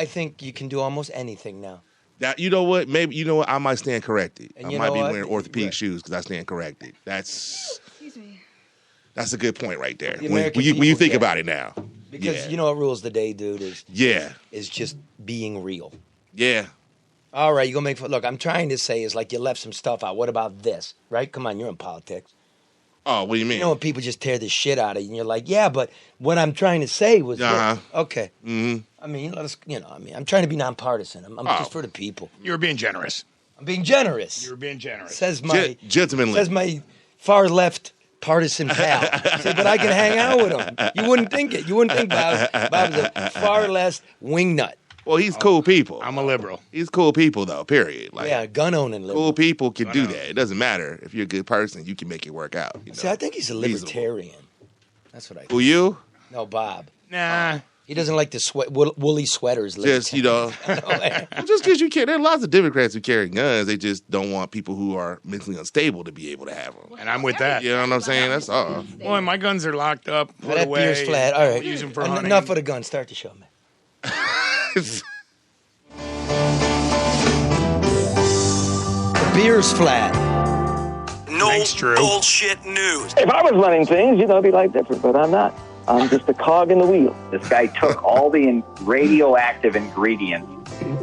I think you can do almost anything now. Now, you know what? Maybe I might stand corrected. And I you might know be what? wearing orthopedic Right. shoes because I stand corrected. Excuse me. That's a good point right there. The When American you people think get about it now. Because Yeah. you know what rules the day, dude, is Yeah. just being real. Yeah. All right, you're going to make... Look, I'm trying to say is like you left some stuff out. What about this? Right? Come on, you're in politics. Oh, what do you mean? You know when people just tear the shit out of you and you're like, yeah, but what I'm trying to say was Uh-huh. this. Okay. Mm-hmm. I mean, I'm trying to be nonpartisan. I'm just for the people. You were being generous. I'm being generous. You were being generous. Says my Gentlemanly. Says my far left partisan pal. Say, but I can hang out with him. You wouldn't think it. You wouldn't think Bob's a far left wingnut. Well, he's cool people. I'm a liberal. He's cool people, though, period. Like, Yeah, gun owning liberal. cool people can do that. It doesn't matter. If you're a good person, you can make it work out. You know? See, I think he's a Reasonable. libertarian. That's what I think. Who, you? No, Bob. Nah. He doesn't like the woolly sweaters. Just, just because you can't. There are lots of Democrats who carry guns. They just don't want people who are mentally unstable to be able to have them. And I'm with that. You know what I'm saying? That's all. Boy, my guns are locked up, put That away. beer's flat. All right. Use them for hunting. Enough of the gun. Start the show, man. The beer's flat. No Thanks, Drew. bullshit news. If I was running things, it'd be like different, but I'm not. I'm just a cog in the wheel. This guy took all the radioactive ingredients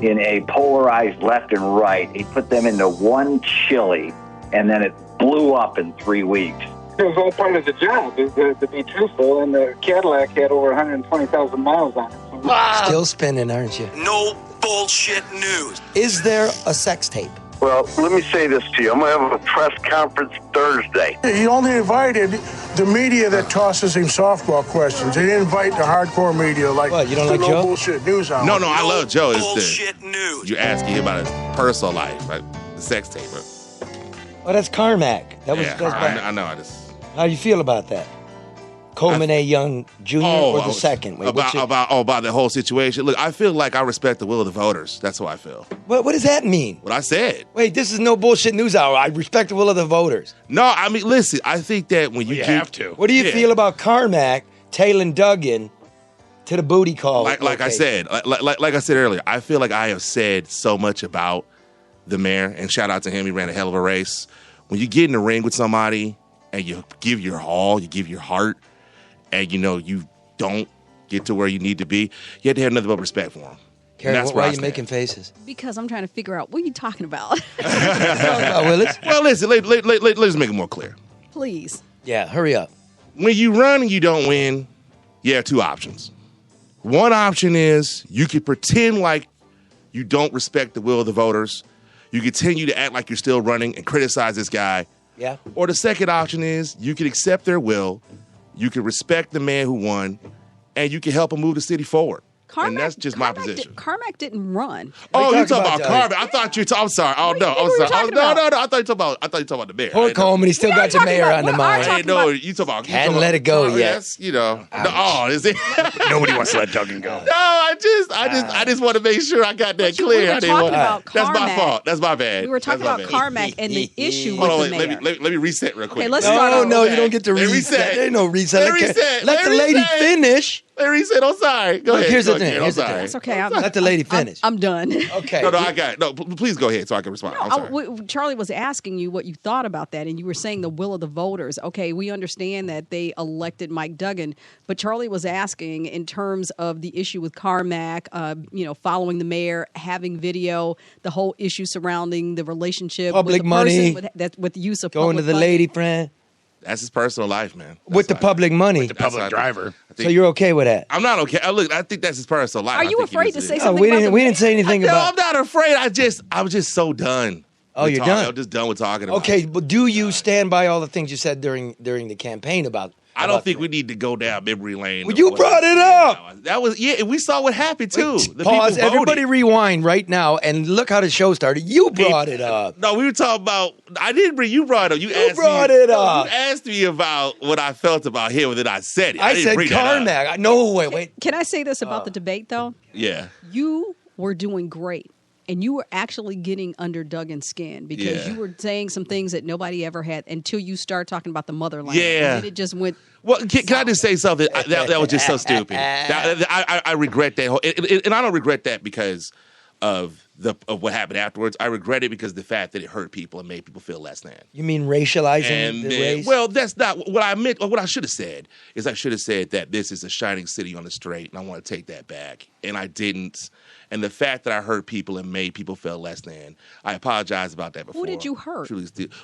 in a polarized left and right. He put them into one chili, and then it blew up in 3 weeks. It was all part of the job, to be truthful, and the Cadillac had over 120,000 miles on it. So Still spinning, aren't you? No bullshit news. Is there a sex tape? Well, let me say this to you. I'm going to have a press conference Thursday. He only invited the media that tosses him softball questions. He didn't invite the hardcore media like What, you don't the like no Joe? bullshit news hour. No, I love Joe. It's Bullshit news. you're asking him about his personal life, like the sex tape. Oh, that's Carmack. That was. Yeah, That's I know. I just. How you feel about that? Coleman Young II or the second? Wait, about the whole situation. Look, I feel like I respect the will of the voters. That's how I feel. What does that mean? What I said. Wait, this is no bullshit news hour. I respect the will of the voters. No, I mean, listen. I think that when you have to. What do you feel about Carmack tailing Duggan to the booty call? Like I said, like I said earlier, I feel like I have said so much about the mayor, and shout out to him. He ran a hell of a race. When you get in the ring with somebody and you give your all, you give your heart, and you don't get to where you need to be, you have to have nothing but respect for him. Karen, why are you making faces? Because I'm trying to figure out what are you talking about. Willis? Well, listen, let's make it more clear. Please. Yeah, hurry up. When you run and you don't win, you have two options. One option is you can pretend like you don't respect the will of the voters. You continue to act like you're still running and criticize this guy. Yeah. Or the second option is you can accept their will, you can respect the man who won, and you can help him move the city forward. And that's just my position. Carmack didn't run. Oh, you talking about Carmack? I thought you. I'm sorry. Oh no, I'm sorry. No. I thought you talking about the mayor. Poor Coleman, he still got the mayor on the mind. I didn't know you talking about. Hadn't let it go yet. Yes, is it? Nobody wants to let Duggan go. No, I just want to make sure I got that clear. We were talking about That's my Carmack. fault. That's my bad. We were talking about Carmack and the issue with Hold on, the mayor. let me reset real quick. Okay, let's start over. No, you don't get to reset. There ain't no reset. Let the lady finish. Let me reset. I'm sorry. Go ahead. Here's the Go thing. ahead. Here's the I'm thing. sorry. It's okay. Let the lady finish. I'm done. Okay. No, I got it. No, please go ahead so I can respond. I'm sorry. Charlie was asking you what you thought about that, and you were saying the will of the voters. Okay, we understand that they elected Mike Duggan, but Charlie was asking in terms of the issue with Carmack, following the mayor, having video, the whole issue surrounding the relationship Public with the money. person with the use of Going to public the money. lady friend. That's his personal life, man. With the public money. The public driver. So you're okay with that? I'm not okay. Look, I think that's his personal life. Are you afraid to say something we about didn't. the We didn't say anything No, about. I'm not afraid. I was just so done. Oh, with you're talking. done? I'm just done with talking about Okay, it. but do you stand by all the things you said during the campaign about? I don't think we need to go down memory lane. Well, you brought it up. That was we saw what happened too. The Pause. people Everybody voted. rewind right now and look how the show started. You brought it up. No, we were talking about. I didn't bring. You brought it up. You asked brought me, it up. You asked me about what I felt about him, and then I said it. I didn't said bring that up. Carmack. No, wait. Can I say this about the debate, though? Yeah. You were doing great and you were actually getting under Duggan's skin because you were saying some things that nobody ever had until you start talking about the motherland. Yeah. And then it just went. Well, can I just say something? That was just so stupid. I regret that whole, and I don't regret that because of what happened afterwards. I regret it because of the fact that it hurt people and made people feel less than. You mean racializing the race? Well, that's not what I meant. What I should have said is I should have said that this is a shining city on the straight, and I want to take that back. And I didn't. And the fact that I hurt people and made people feel less than, I apologize about that before. Who did you hurt?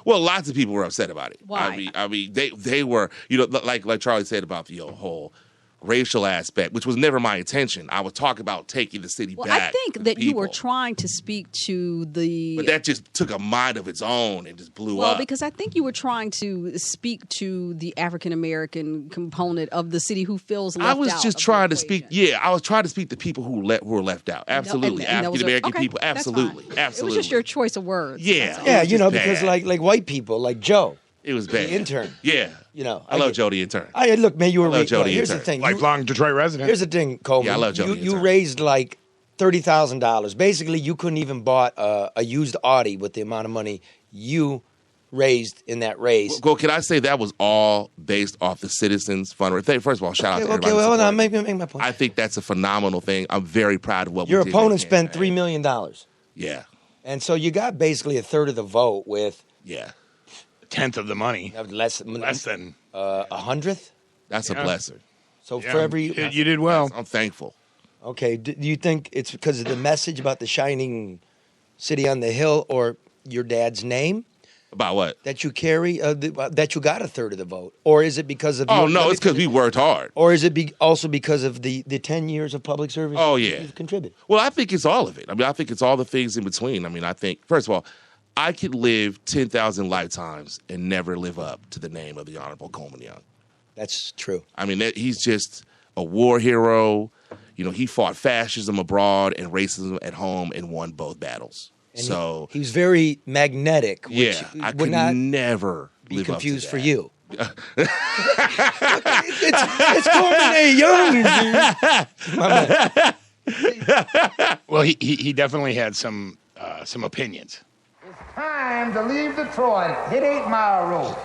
Well, lots of people were upset about it. Why? I mean, they were, like Charlie said about the whole racial aspect, which was never my intention. I was talking about taking the city back. I think that you were trying to speak to the... But that just took a mind of its own and just blew up. Well, because I think you were trying to speak to the African-American component of the city who feels left out. I was just trying to speak, I was trying to speak to people who were left out. Absolutely. African-American people, absolutely. Absolutely. It was just your choice of words. Yeah. Yeah, because like white people, like Joe. It was bad. The intern. Yeah. I love Joe the intern. Look, man, you were raised. Here's the thing. Lifelong Detroit resident. Here's the thing, Coleman. Yeah, I love Joe the You intern. raised like $30,000. Basically, you couldn't even bought a used Audi with the amount of money you raised in that race. Well, can I say that was all based off the Citizens Fundraiser? First of all, shout out to everybody. Okay, well, hold on. Make my point. I think that's a phenomenal thing. I'm very proud of what Your we did. opponent spent $3 million. Yeah. And so you got basically a third of the vote with... Yeah. A tenth of the money. Less than... a hundredth? That's a blessing. So for every... You did well. I'm thankful. Okay. Do you think it's because of the message about the shining city on the hill or your dad's name? About what? That you carry, that you got a third of the vote? Or is it because of... Oh, no, it's because we worked hard. Or is it also because of the 10 years of public service? Oh, yeah. You've contributed? Well, I think it's all of it. I mean, I think it's all the things in between. I mean, I think, first of all, I could live 10,000 lifetimes and never live up to the name of the Honorable Coleman Young. That's true. I mean, he's just a war hero. He fought fascism abroad and racism at home and won both battles. And he's very magnetic. Which I would could not never be live confused up for to you. it's Coleman Young. Well, he definitely had some opinions. It's time to leave Detroit. Hit 8 Mile Road.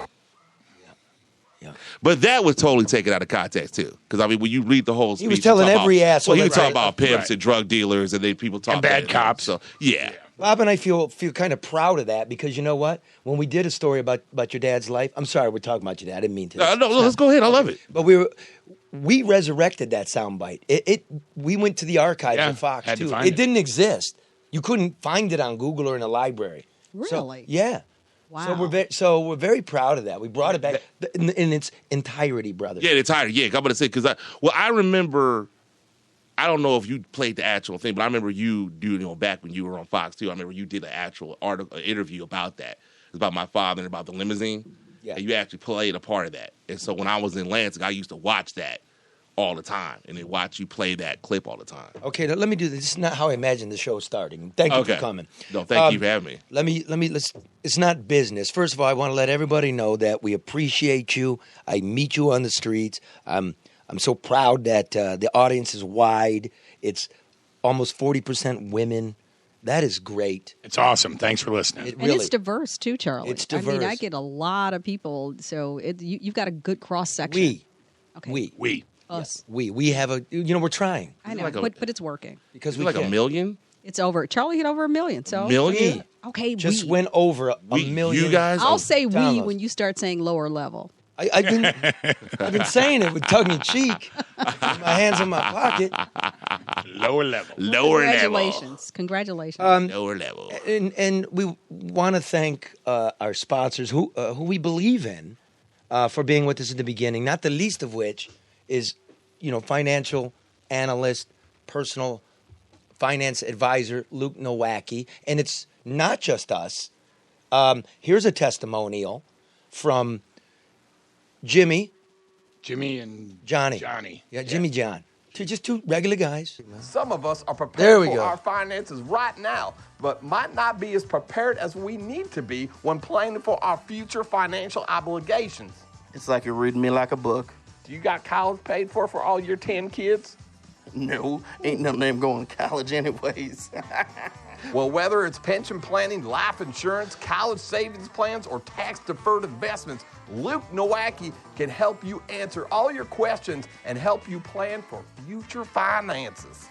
Yeah. But that was totally taken out of context too, because I mean, when you read the whole speech, he was telling every asshole. Well, he was talking about pimps and drug dealers, and then people talking bad cops. So yeah. Bob and I feel kind of proud of that because you know what? When we did a story about your dad's life, I'm sorry we're talking about your dad. I didn't mean to. No, let's go ahead. I love it. But we resurrected that soundbite. We went to the archives of Fox too. It didn't exist. You couldn't find it on Google or in a library. Really? Yeah. Wow. So we're very proud of that. We brought it back in its entirety, brother. Yeah, the entirety. Yeah, I'm going to say because I remember. I don't know if you played the actual thing, but I remember you doing back when you were on Fox too. I remember you did an actual interview about that. It was about my father and about the limousine. Yeah. And you actually played a part of that. And so when I was in Lansing, I used to watch that all the time, and then watch you play that clip all the time. Okay, let me do this. This is not how I imagined the show starting. Thank you for coming. No, thank you for having me. Let's. It's not business. First of all, I want to let everybody know that we appreciate you. I meet you on the streets. I'm so proud that the audience is wide. It's almost 40% women. That is great. It's awesome. Thanks for listening. And it's diverse too, Charlie. It's diverse. I mean, I get a lot of people, so you've got a good cross section. We. Us. We have we're trying. I know, like but it's working. Because we like can. $1 million? It's over. Charlie hit over $1 million. So Million? Okay, just went over a million. You guys? I'll say downloads. we when you start saying lower level. I've been saying it with tongue in cheek. My hands in my pocket. Lower level. Congratulations. Lower level. And we want to thank our sponsors who we believe in for being with us at the beginning, not the least of which is, financial analyst, personal finance advisor, Luke Nowacki. And it's not just us. Here's a testimonial from Jimmy and Johnny. Yeah, Jimmy John. Just two regular guys. Some of us are There prepared we for go. our finances right now, but might not be as prepared as we need to be when planning for our future financial obligations. It's like you're reading me like a book. Do you got college paid for all your 10 kids? No, ain't none of them going to college anyways. Well, whether it's pension planning, life insurance, college savings plans, or tax-deferred investments, Luke Nowacki can help you answer all your questions and help you plan for future finances.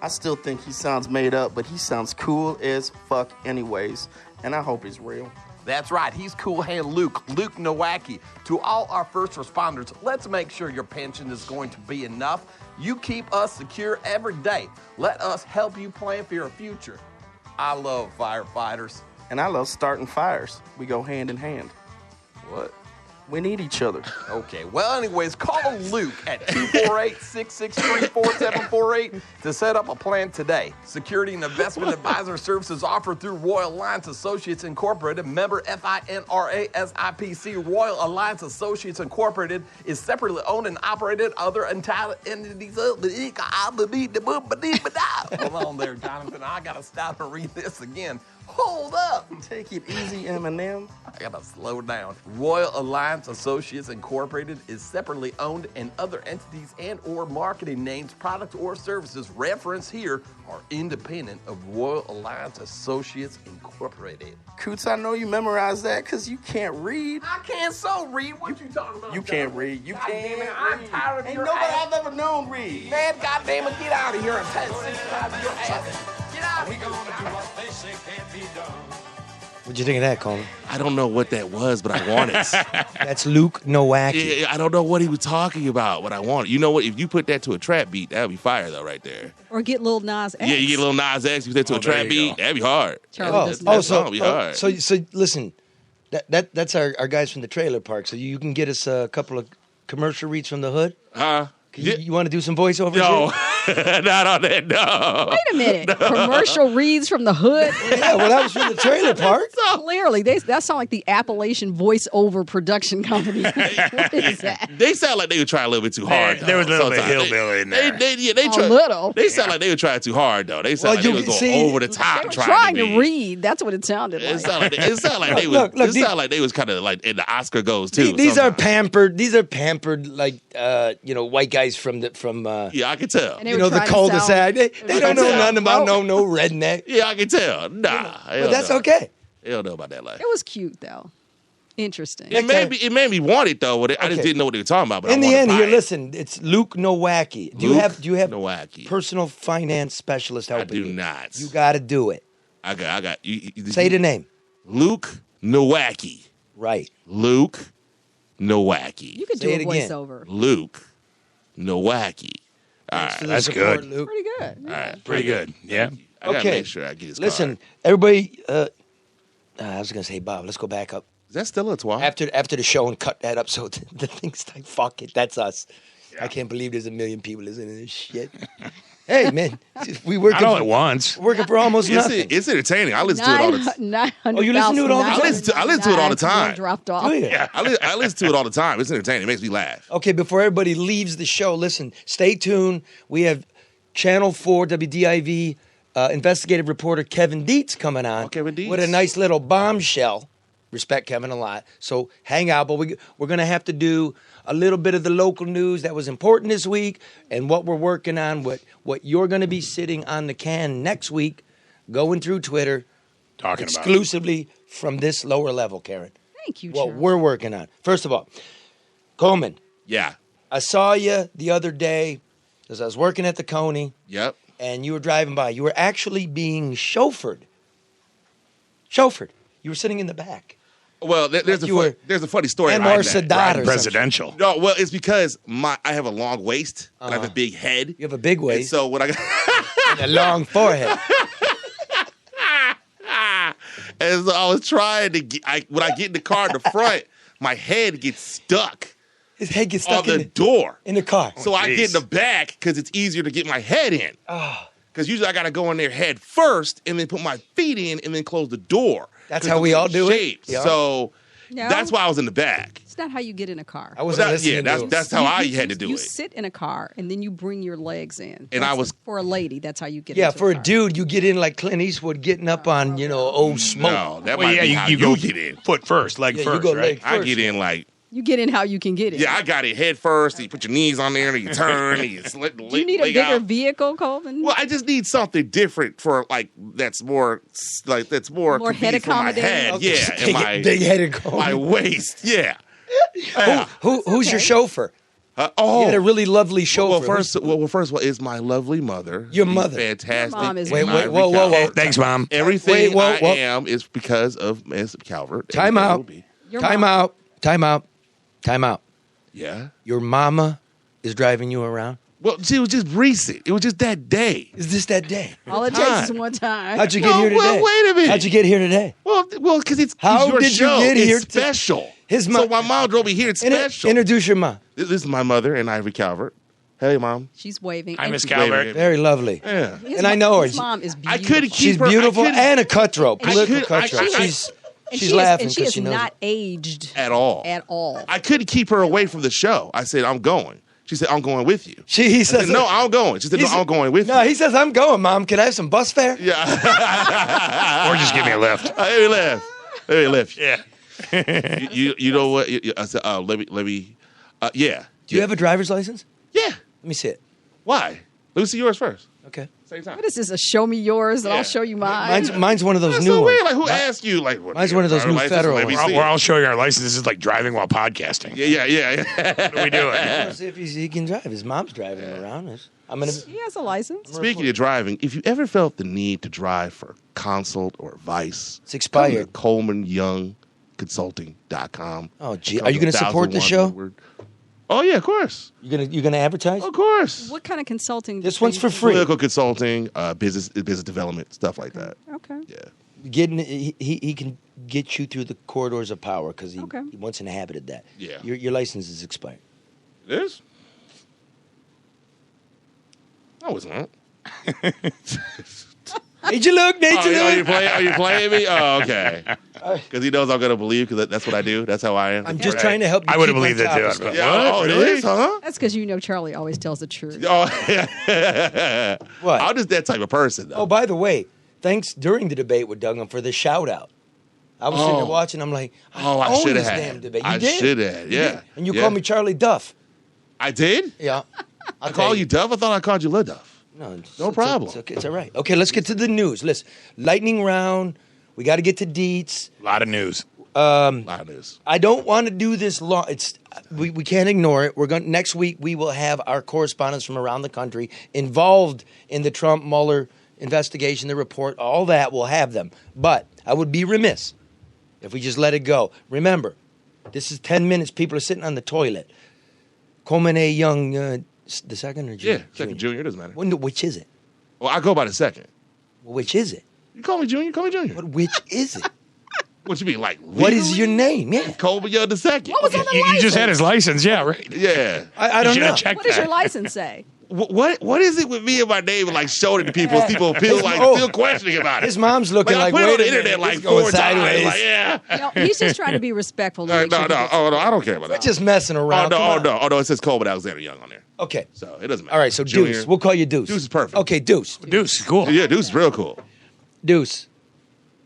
I still think he sounds made up, but he sounds cool as fuck anyways. And I hope he's real. That's right. He's Cool Hand Luke Nowacki. To all our first responders, let's make sure your pension is going to be enough. You keep us secure every day. Let us help you plan for your future. I love firefighters. And I love starting fires. We go hand in hand. What? We need each other. Okay, well, anyways, call Luke at 248-663-4748 to set up a plan today. Security and investment advisor services offered through Royal Alliance Associates Incorporated, member FINRA SIPC. Royal Alliance Associates Incorporated is separately owned and operated other entitled entities. Hold on there, Jonathan. I gotta stop and read this again. Hold up. Take it easy, Eminem. I gotta slow down. Royal Alliance Associates Incorporated is separately owned, and other entities and or marketing names, products, or services referenced here are independent of Royal Alliance Associates Incorporated. Coots, I know you memorized that because you can't read. I can't so read. What you talking about? You can't read. You God can't damn it, read. I'm tired of Ain't your nobody ass. I've ever known read. Man, goddamn it, get out of here and test your ass. Get out of here. What'd you think of that, Coleman? I don't know what that was, but I want it. That's Luke Nowacki. Yeah, I don't know what he was talking about, but I want it. You know what? If you put that to a trap beat, that would be fire, though, right there. Or get Lil Nas X. Yeah, you get a little Nas X, you put that to a trap beat, that'd be hard. Charlie so be hard. so listen, that's our guys from the trailer park. So you can get us a couple of commercial reads from the hood. You want to do some voiceovers? No, not on that. No. Wait a minute. Commercial reads from the hood? Yeah, well, that was from the trailer park. Clearly, that sounds like the Appalachian voiceover production company. What is that? They sound like they were trying a little bit too hard. There was a little bit sometimes. hillbilly in there. They A little. They sound like they were trying too hard, though. They sound like they was going over the top. They were trying to be. read. That's what it sounded like. It sounded like they was. Look, It sounded like they was kind of like in the Oscar goes too. These are pampered. These are pampered, like white guys from yeah, I can tell. And they you were know, the trying to cul-de-sac. sound- They don't know nothing about no redneck. Yeah, I can tell. Nah, But that's okay. They don't know about that life. It was cute, though. Interesting. It made me want it though. But I just didn't know what they were talking about. But In I the wanted end, to buy here, it. listen. It's Luke Nowacki. Do you have Nowacki. personal finance specialist helping you? I do not. You got to do it. I got. You, Say the name. Luke Nowacki. Right. Luke Nowacki. You could do Say a it again. voiceover. Luke Nowacki. All right. That's good. Luke. Pretty good. All right. Pretty good. Yeah. I gotta Okay. make sure I get his Listen, card. everybody. I was gonna say Bob. Let's go back up Is that still a twat? after the show and cut that up so the thing's like fuck it. That's us. I can't believe there's a million people listening to this shit. Hey man, we working. Not all at once. Working for almost nothing. It's entertaining. I listen to it all the time. Oh, you listen to it all the time? I listen to it all the time. Dropped off. Do you? I listen to it all the time. It's entertaining. It makes me laugh. Okay, before everybody leaves the show, listen, stay tuned. We have Channel 4 WDIV investigative reporter Kevin Dietz coming on Kevin Dietz. with a nice little bombshell. Respect Kevin a lot. So hang out, but we're going to have to do a little bit of the local news that was important this week and what we're working on, what you're going to be sitting on the can next week, going through Twitter, Talking exclusively from this lower level, Karen. Thank you, What Charlie. we're working on. First of all, Coleman, Yeah. I saw you the other day because I was working at the Coney. Yep. And you were driving by. You were actually being chauffeured. Chauffeured. You were sitting in the back. Well, there's a funny story Anwar behind that. Sadat or Presidential. No, well, it's because I have a long waist and I have a big head. You have a big And waist so when I got and a long forehead. and so I was trying to when I get in the car in the front, my head gets stuck His head gets on stuck the door. in the car. So I get in the back because it's easier to get my head in. Because usually I got to go in there head first and then put my feet in and then close the door. That's 'Cause how it's we all do it? shaped. Yeah. So No. that's why I was in the back. It's not how you get in a car. I wasn't Yeah, listening to that's how I had to do You it. sit in a car and then you bring your legs in. And I was- for a lady. That's how you get. Yeah, into for a a car. dude, you get in like Clint Eastwood getting up on, old smoke. No, that Well, might yeah, be how you go get in. foot first, leg Yeah, you first, go right? leg I first. get in like You get in how you can get in. Yeah, I got it head first. You put your knees on there, and you turn, and you slip the Do you need a bigger vehicle, Coleman? Well, I just need something different for that's more More head convenient for my accommodating? head. Okay. Yeah, and my Big-headed Coleman. my waist. Yeah. Who's your chauffeur? You had a really lovely chauffeur. Well, first of all, is my lovely mother. Your mother. Fantastic. Your mom is Wait, whoa. Thanks, Mom. Everything I am is because of Ms. Calvert. Time out. Time out. Yeah. Your mama is driving you around? Well, she was just recent. It was just that day. Is this that day? All it takes is one time. How'd you get here today? Well, wait a minute. How'd you get here today? Well, because it's How your did show. you get here? It's special. His So mom. my mom drove me here. It's special. Introduce your mom. This is my mother and Ivory Calvert. Hey, Mom. She's waving. Hi, And Miss Calvert. Very lovely. Yeah. And I know her. His mom is I beautiful. couldn't keep She's her. beautiful I couldn't and a cutthroat. Political could- I- cutthroat. I- She's laughing and she because is she knows. not aged at all. at all. I couldn't keep her away from the show. I said, I'm going. She said, I'm going with you. He I says, said, no, I'm going. She said, no, I'm going with you. No, he says, I'm going, Mom. Can I have some bus fare? Yeah. Or just give me a lift. Let me lift. Let me lift. Yeah. You know what? I said, let me. Yeah. Do you have a driver's license? Yeah. Let me see it. Why? Let me see yours first. Okay. Same time. What is this? A show me yours and I'll show you mine. Mine's one of those That's new so ones. weird. Like, who asked you? Like, what, Mine's one of those new driver's federal license? ones. Let me see We're it. all showing our license. This is like driving while podcasting. Yeah. What are we doing? Let's see if he can drive. His mom's driving him around. I'm gonna. He has a license. Speaking of driving, if you ever felt the need to drive for consult or advice, It's expired. come to Coleman Young Consulting.com. Oh, gee. Are you going to support the show? Oh, yeah, of course. You're gonna advertise? Of course. What kind of consulting? This one's for free. Political consulting, business development, stuff like that. Okay. Yeah. He can get you through the corridors of power because he Okay. once inhabited that. Yeah. Your license is expired. It is? No, it's not. Nature look, nature look. Are you playing me? Oh, okay. Because he knows I'm going to believe because that's what I do. That's how I am. I'm just trying to help you. I would have keep on believed top it of too. stuff. Yeah, oh, it is, huh? That's because you know Charlie always tells the truth. Oh, yeah. What? I'm just that type of person, though. Oh, by the way, thanks during the debate with Duggan for the shout out. I was sitting there watching. I'm like, I own should this have damn had. debate. You I did. should have, You yeah. did. And you Yeah. called me Charlie Duff. I did? Yeah. I call you Duff? I thought I called you LeDuff. No, No problem. It's okay. It's all right. Okay, let's get to the news. Listen, lightning round. We got to get to deets. A lot of news. A lot of news. I don't want to do this long. We can't ignore it. We're going next week. We will have our correspondents from around the country involved in the Trump Mueller investigation, the report, all that. We'll have them. But I would be remiss if we just let it go. Remember, this is 10 minutes. People are sitting on the toilet. Coleman Young, the second or junior? Yeah, second junior. Doesn't matter. Which is it? Well, I go by the second. Which is it? You call me junior. Call me junior. Which is it? What you mean, like? What is your name? Yeah. Coleman Young II. What was on the You license? just had his license. Yeah, right. Yeah. I don't You know. should check What does your that. license say? What is it with me and my name and like showing it to people? People feel like still questioning about it. His mom's looking I like, put it wait on the a minute, internet like it's going 4 times. sideways. Like, yeah. No, he's just trying to be respectful. To make No, sure no, he gets- no, I don't care about We're that. just messing around. Come on. No, it says Coleman Alexander Young on there. Okay. So it doesn't matter. All right, so Junior. Deuce. We'll call you Deuce. Deuce is perfect. Okay, Deuce. Deuce, cool. Yeah, Deuce is real cool. Deuce.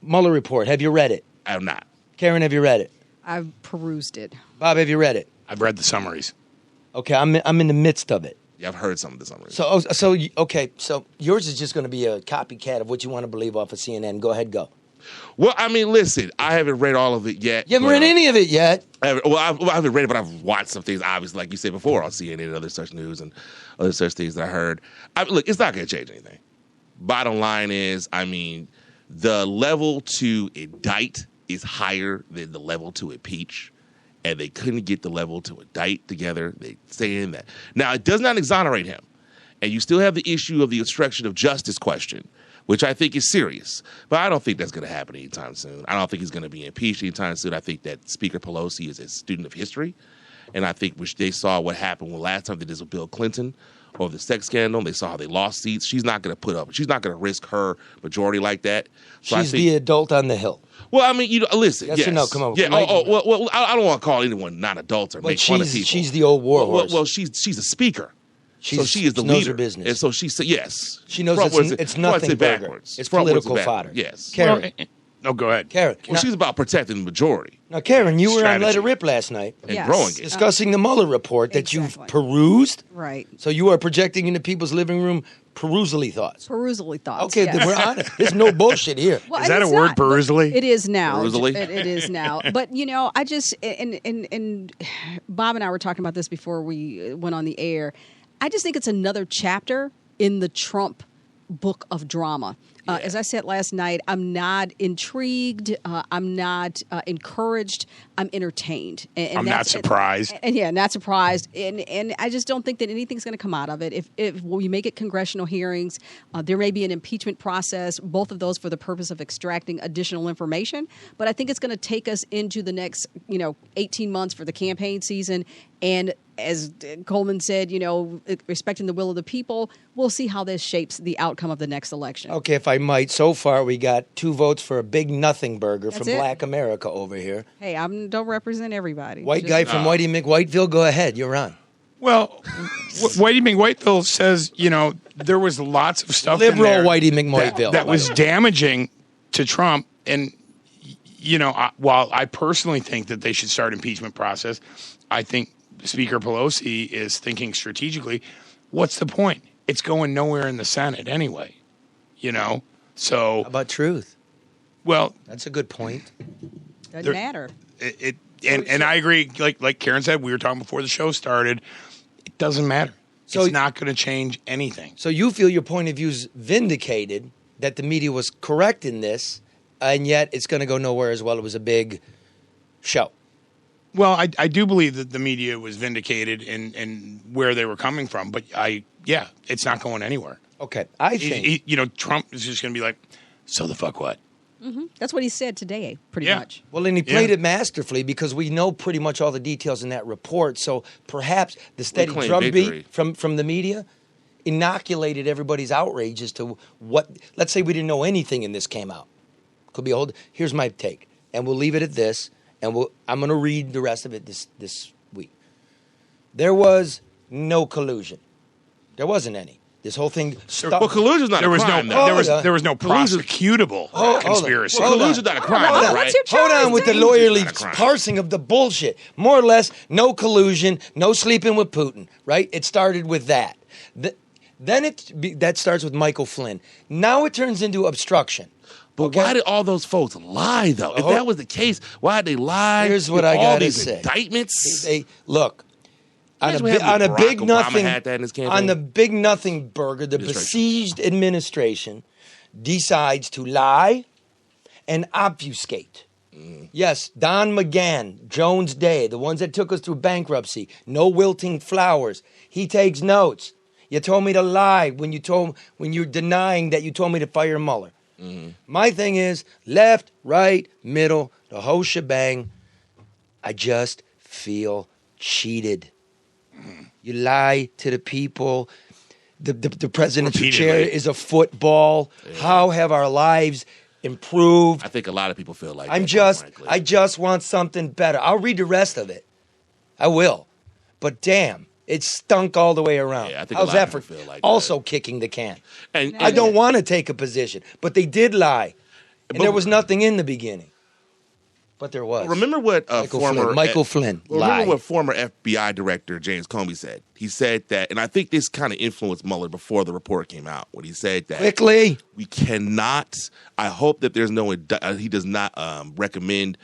Mueller report. Have you read it? I have not. Karen, have you read it? I've perused it. Bob, have you read it? I've read the summaries. Okay, I'm in the midst of it. Yeah, I've heard some of this already. So yours is just going to be a copycat of what you want to believe off of CNN. Go ahead, go. Well, I mean, listen, I haven't read all of it yet. You haven't read any of it yet. I haven't read it, but I've watched some things, obviously, like you said before, on CNN and other such news and other such things that I heard. Look, it's not going to change anything. Bottom line is, I mean, the level to indict is higher than the level to impeach, and they couldn't get the level to indict together. They saying that. Now, it does not exonerate him, and you still have the issue of the obstruction of justice question, which I think is serious. But I don't think that's going to happen anytime soon. I don't think he's going to be impeached anytime soon. I think that Speaker Pelosi is a student of history, and I think they saw what happened when last time they did this with Bill Clinton over the sex scandal. They saw how they lost seats. She's not going to she's not going to risk her majority like that. So She's the adult on the hill. Well, I mean, listen. Yes yes. or no? Come on. Yeah. Well, I don't want to call anyone not adults or But make fun of people. she's the old war horse. Well, she's a speaker. So she is the she knows leader. her business. And so she said, yes. She knows it's nothing burger. backwards. It's Frontwards political and fodder. backwards. Yes. Karen. No, go ahead. Karen. Well, she's about protecting the majority. Now, Karen, you were on Strategy. Let It Rip last night. And growing it. Discussing the Mueller report that Exactly. you've perused. Right. So you are projecting into people's living room perusally thoughts. Perusally thoughts. Okay, yes. then we're honest. There's no bullshit here. Well, Is and that a it's word, not, but perusally? It is now. Perusally? It is now. But, I just, and Bob and I were talking about this before we went on the air. I just think it's another chapter in the Trump book of drama. As I said last night, I'm not intrigued. I'm not encouraged. I'm entertained. And I'm not surprised. And not surprised. And I just don't think that anything's going to come out of it. If we make it congressional hearings, there may be an impeachment process, both of those for the purpose of extracting additional information. But I think it's going to take us into the next, 18 months for the campaign season. And as Coleman said, respecting the will of the people, we'll see how this shapes the outcome of the next election. Okay, if I might, so far we got 2 votes for a big nothing burger That's from it. Black America over here. Hey, I don't represent everybody. White guy from Whitey McWhiteville, go ahead, you're on. Well, Whitey McWhiteville says, there was lots of stuff in Liberal there Whitey McWhiteville. that was damaging to Trump. And, while I personally think that they should start impeachment process, I think Speaker Pelosi is thinking strategically, what's the point? It's going nowhere in the Senate anyway, So How about truth? Well, that's a good point. Doesn't matter. And I agree. Like Karen said, we were talking before the show started. It doesn't matter. So it's not going to change anything. So you feel your point of view is vindicated, that the media was correct in this, and yet it's going to go nowhere as well. It was a big show. Well, I do believe that the media was vindicated in where they were coming from, but it's not going anywhere. Okay, I think Trump is just going to be like, so the fuck what? Mm-hmm. That's what he said today, pretty much. Well, and he played it masterfully because we know pretty much all the details in that report. So perhaps the steady drumbeat from the media inoculated everybody's outrage as to what. Let's say we didn't know anything and this came out. Could be old. Here's my take, and we'll leave it at this. And I'm going to read the rest of it this week. There was no collusion. There wasn't any. This whole thing. Well, collusion's not a crime. There was no prosecutable conspiracy. Well, collusion's not a crime, right? Hold on with the lawyerly parsing of the bullshit. More or less, no collusion, no sleeping with Putin, right? It started with that. Then that starts with Michael Flynn. Now it turns into obstruction. But why did all those folks lie, though? If that was the case, why did they lie? Here's what I got to say. Indictments? Look, on a big nothing burger, the besieged administration decides to lie and obfuscate. Yes, Don McGahn, Jones Day, the ones that took us through bankruptcy, no wilting flowers. He takes notes. You told me to lie when you're denying that you told me to fire Mueller. Mm-hmm. My thing is left, right, middle, the whole shebang. I just feel cheated. You lie to the people. The presidential chair is a football. Yeah. How have our lives improved? I think a lot of people feel like I just want something better. I'll read the rest of it. I will. But damn. It stunk all the way around. Yeah, I think how's that for feel like also kicking the can? And I don't want to take a position, but they did lie. And there was nothing in the beginning. But there was. Remember what Michael Flynn lied. Remember what former FBI director James Comey said? He said that, and I think this kind of influenced Mueller before the report came out, when he said that quickly we cannot. I hope that there's no. He does not recommend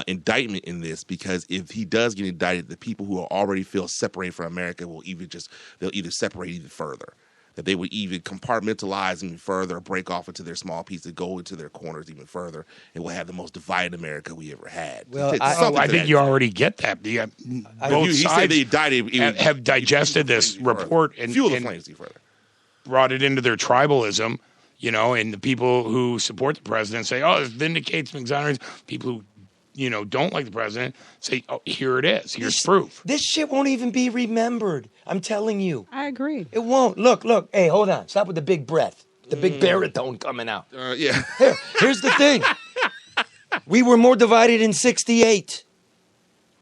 indictment in this, because if he does get indicted, the people who already feel separated from America will they'll either separate even further. That they would even compartmentalize even further, break off into their small pieces, go into their corners even further, and we'll have the most divided America we ever had. Well, I think you already get that. Both sides have digested this report and fuel the flames even further. Brought it into their tribalism, and the people who support the president say, "Oh, this vindicates and exonerates." People who don't like the president, say, "Oh, here it is. Here's proof." This shit won't even be remembered. I'm telling you. I agree. It won't. Look. Hey, hold on. Stop with the big breath. The big baritone coming out. Yeah. Here's the thing. We were more divided in 1968.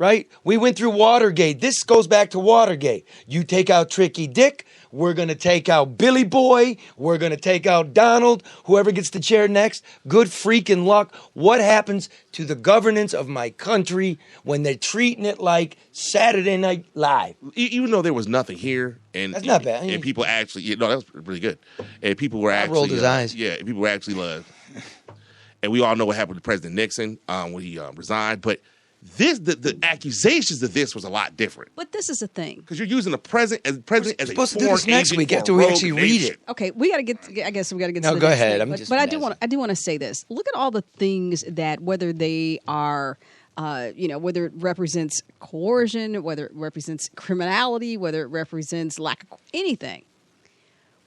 right? We went through Watergate. This goes back to Watergate. You take out Tricky Dick. We're going to take out Billy Boy. We're going to take out Donald. Whoever gets the chair next, good freaking luck. What happens to the governance of my country when they're treating it like Saturday Night Live? Even though there was nothing here, and that's not bad. And people actually, that was really good. And people were actually rolled his eyes. Yeah, people were actually and we all know what happened to President Nixon when he resigned. But the accusations of this was a lot different. But this is the thing. Because you're using the president as a supposed to do foreign this next agent week for after a we rogue actually read nation. it. Okay, we got to get. I guess we got to get. No, to the go next ahead. thing. I'm just but I messing. do want to say this. Look at all the things that whether they are. Whether it represents coercion, whether it represents criminality, whether it represents lack of anything.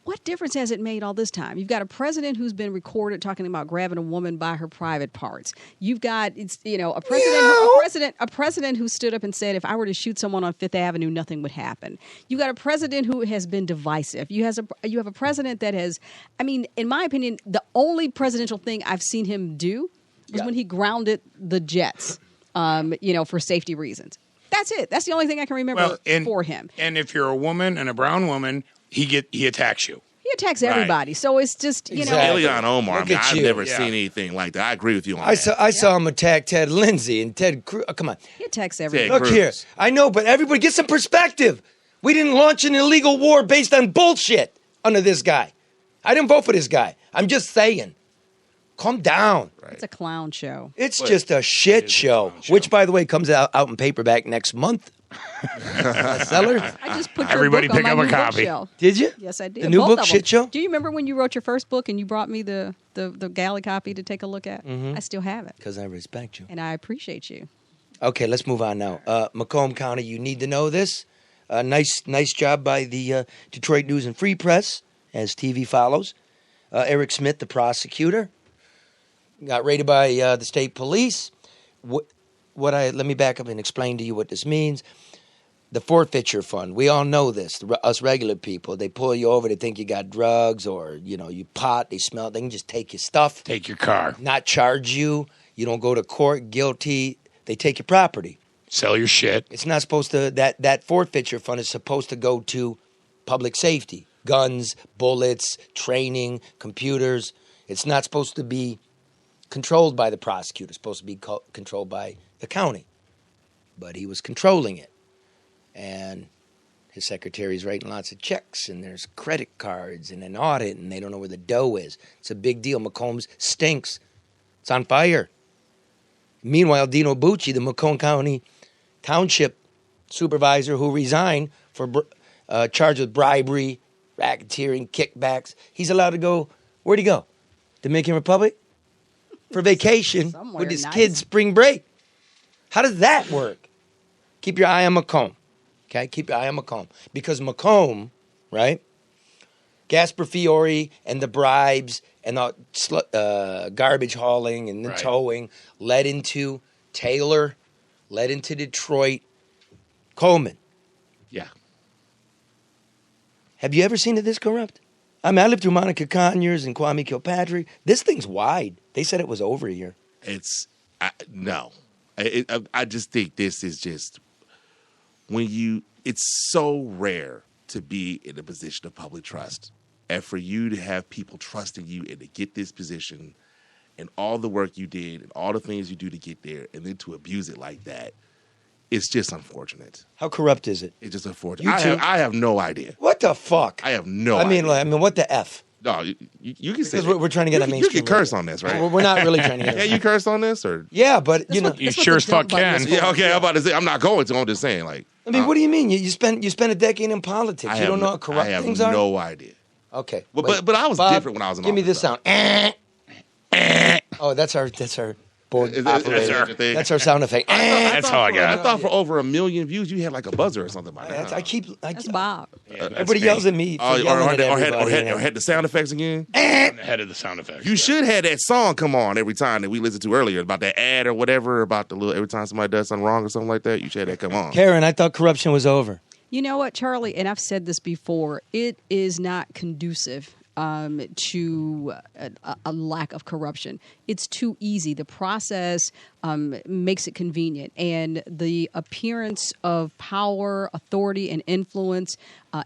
What difference has it made all this time? You've got a president who's been recorded talking about grabbing a woman by her private parts. You've got a president who stood up and said, if I were to shoot someone on Fifth Avenue, nothing would happen. You got a president who has been divisive. You have a president that has, in my opinion, the only presidential thing I've seen him do was when he grounded the jets, for safety reasons. That's it. That's the only thing I can remember for him. And if you're a woman and a brown woman, he attacks you. He attacks everybody. So it's just, Ilhan Omar, Look at I've you. never seen anything like that. I agree with you on I that. saw him attack Ted Lindsay and Ted Cruz. Oh, come on. He attacks everybody. Look here. I know, but everybody get some perspective. We didn't launch an illegal war based on bullshit under this guy. I didn't vote for this guy. I'm just saying. Calm down. It's a clown show. It's just a shit show, which, by the way, comes out in paperback next month. Seller. I just put Everybody your book pick on my up a new copy. bookshelf. Did you? Yes, I did. The new Both book, of them. Shit Show? Do you remember when you wrote your first book and you brought me the galley copy to take a look at? I still have it. Because I respect you. And I appreciate you. Okay, let's move on now. Macomb County, you need to know this. Nice job by the Detroit News and Free Press, as TV follows. Eric Smith, the prosecutor, got raided by the state police. Let me back up and explain to you what this means. The forfeiture fund, we all know this, us regular people. They pull you over, they think you got drugs or, you pot, they smell it. They can just take your stuff. Take your car. Not charge you. You don't go to court guilty. They take your property. Sell your shit. It's not supposed to, that forfeiture fund is supposed to go to public safety. Guns, bullets, training, computers. It's not supposed to be controlled by the prosecutor. It's supposed to be controlled by the county. But he was controlling it. And his secretary's writing lots of checks, and there's credit cards and an audit, and they don't know where the dough is. It's a big deal. Macomb's stinks. It's on fire. Meanwhile, Dino Bucci, the Macomb County Township supervisor who resigned for charged with bribery, racketeering, kickbacks, he's allowed to go, where'd he go? Dominican Republic? For vacation with his kids' spring break. How does that work? Keep your eye on Macomb. Okay, keep your eye on Macomb. Because Macomb, right, Gasper Fiore and the bribes and the garbage hauling and the towing led into Taylor, led into Detroit, Coleman. Yeah. Have you ever seen it this corrupt? I lived through Monica Conyers and Kwame Kilpatrick. This thing's wide. They said it was over here. No. I just think this is just... it's so rare to be in a position of public trust, and for you to have people trusting you and to get this position and all the work you did and all the things you do to get there and then to abuse it like that, it's just unfortunate. How corrupt is it? It's just unfortunate. I have no idea. What the fuck? I have no idea. I mean, what the F? No, you can say because we're trying to get on mainstream. You can curse on this, right? We're not really trying to get. Can you curse on this, or yeah, but you sure as fuck can. Yeah, okay. I'm about to say I'm not going to. I'm just saying, like. I mean, what do you mean? You spent a decade in politics. You don't know how corrupt things are. I have no idea. Okay, but I was Bob, different when I was in give me office, this sound. Oh, that's our board operator. That's our sound effect. That's how I got it. I thought for over 1 million views, you had like a buzzer or something by now. That's Bob. Everybody yells at me. Or had the sound effects again. I'm the head of the sound effects. You should have that song come on every time that we listened to earlier about that ad or whatever, about every time somebody does something wrong or something like that, you should have that come on. Karen, I thought corruption was over. You know what, Charlie, and I've said this before, it is not conducive to a lack of corruption. It's too easy. The process makes it convenient. And the appearance of power, authority, and influence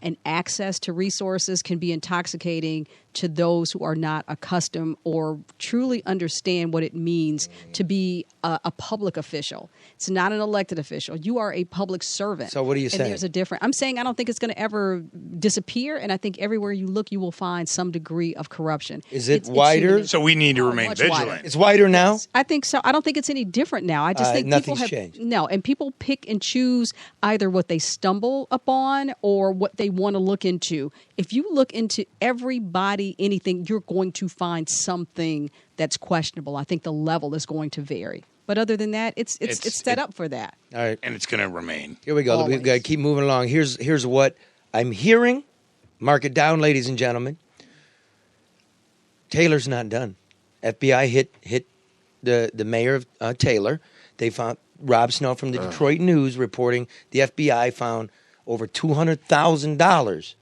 and access to resources can be intoxicating to those who are not accustomed or truly understand what it means to be a public official. It's not an elected official. You are a public servant. So what are you saying? And there's a difference. I'm saying I don't think it's going to ever disappear, and I think everywhere you look, you will find some degree of corruption. Is it wider? So we need to remain vigilant. Wider. It's wider now? Yes, I think so. I don't think it's any different now. I just think people nothing's have changed. no, and people pick and choose either what they stumble upon or what they want to look into. If you look into everybody, anything, you're going to find something that's questionable. I think the level is going to vary. But other than that, it's set up for that. All right. And it's going to remain. Here we go. Always. We've got to keep moving along. Here's what I'm hearing. Mark it down, ladies and gentlemen. Taylor's not done. FBI hit the mayor of Taylor. They found Rob Snow from the Detroit News reporting the FBI found over $200,000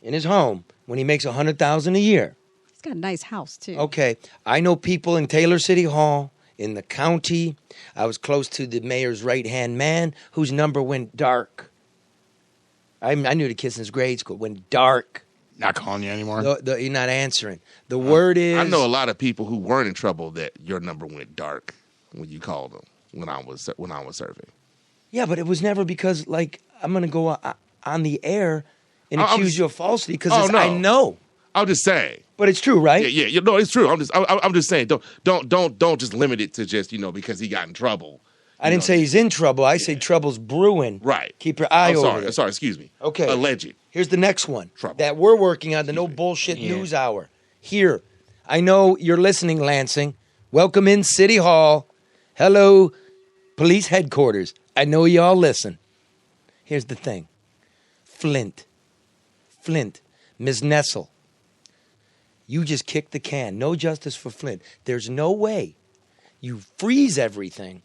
in his home when he makes $100,000 a year. He's got a nice house too. Okay, I know people in Taylor City Hall, in the county. I was close to the mayor's right-hand man whose number went dark. I knew the kid since grade school. Went dark. Not calling you anymore? You're not answering. The word is... I know a lot of people who weren't in trouble that your number went dark when you called them when I was serving. Yeah, but it was never because, like, I'm going to go on the air and accuse you of falsity because I know. I'm just saying. But it's true, right? Yeah. No, it's true. I'm just saying. Don't just limit it to just because he got in trouble. I didn't say he's in trouble. I say trouble's brewing. Right. Keep your eye over it. Sorry. Excuse me. Okay. Alleged. Here's the next one Trouble. that we're working on. The No Bullshit News Hour. Here, I know you're listening, Lansing. Welcome in City Hall. Hello, police headquarters. I know y'all listen. Here's the thing. Flint, Ms. Nessel. You just kicked the can. No justice for Flint. There's no way you freeze everything,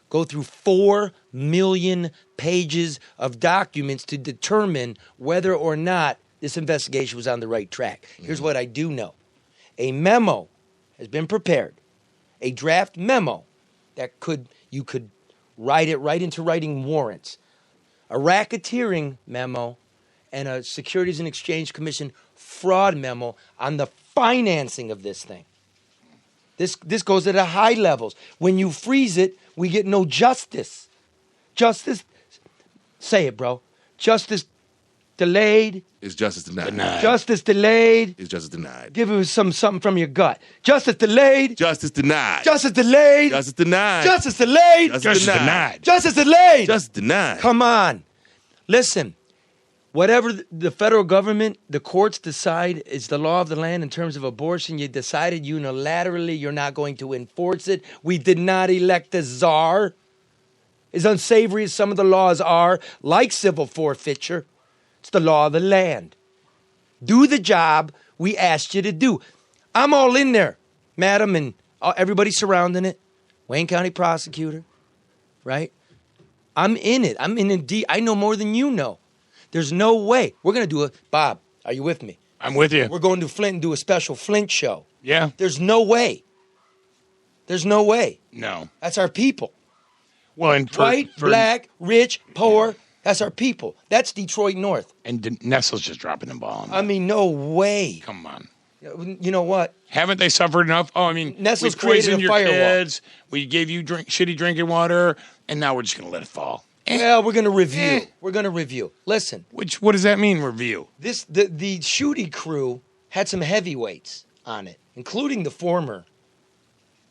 go through 4 million pages of documents to determine whether or not this investigation was on the right track. Here's what I do know. A memo has been prepared, a draft memo that you could write it right into writing warrants, a racketeering memo, and a Securities and Exchange Commission fraud memo on the financing of this thing. This goes at a high levels. When you freeze it, we get no justice. Justice, say it, bro. Justice delayed. Is justice denied. Justice delayed. Is justice denied. Give us something from your gut. Justice delayed. Justice denied. Justice delayed. Justice denied. Justice delayed. Justice denied. Justice delayed. Justice denied. Come on. Listen. Whatever the federal government, the courts decide is the law of the land in terms of abortion, you decided unilaterally you're not going to enforce it. We did not elect a czar. As unsavory as some of the laws are, like civil forfeiture, it's the law of the land. Do the job we asked you to do. I'm all in there, madam, and everybody surrounding it. Wayne County prosecutor, right? I'm in it. I'm in it. I know more than you know. There's no way. We're going to do Bob, are you with me? I'm with you. We're going to Flint and do a special Flint show. Yeah. There's no way. There's no way. No. That's our people. Well, and white, black, rich, poor, that's our people. That's Detroit North. And Nestle's just dropping the ball. I mean, no way. Come on. You know what? Haven't they suffered enough? Oh, I mean, Nestle's we poisoned created a your firewall. kids. We gave you shitty drinking water, and now we're just going to let it fall. Well, we're going to review. We're going to review. Listen. What does that mean, review? The shooting crew had some heavyweights on it, including the former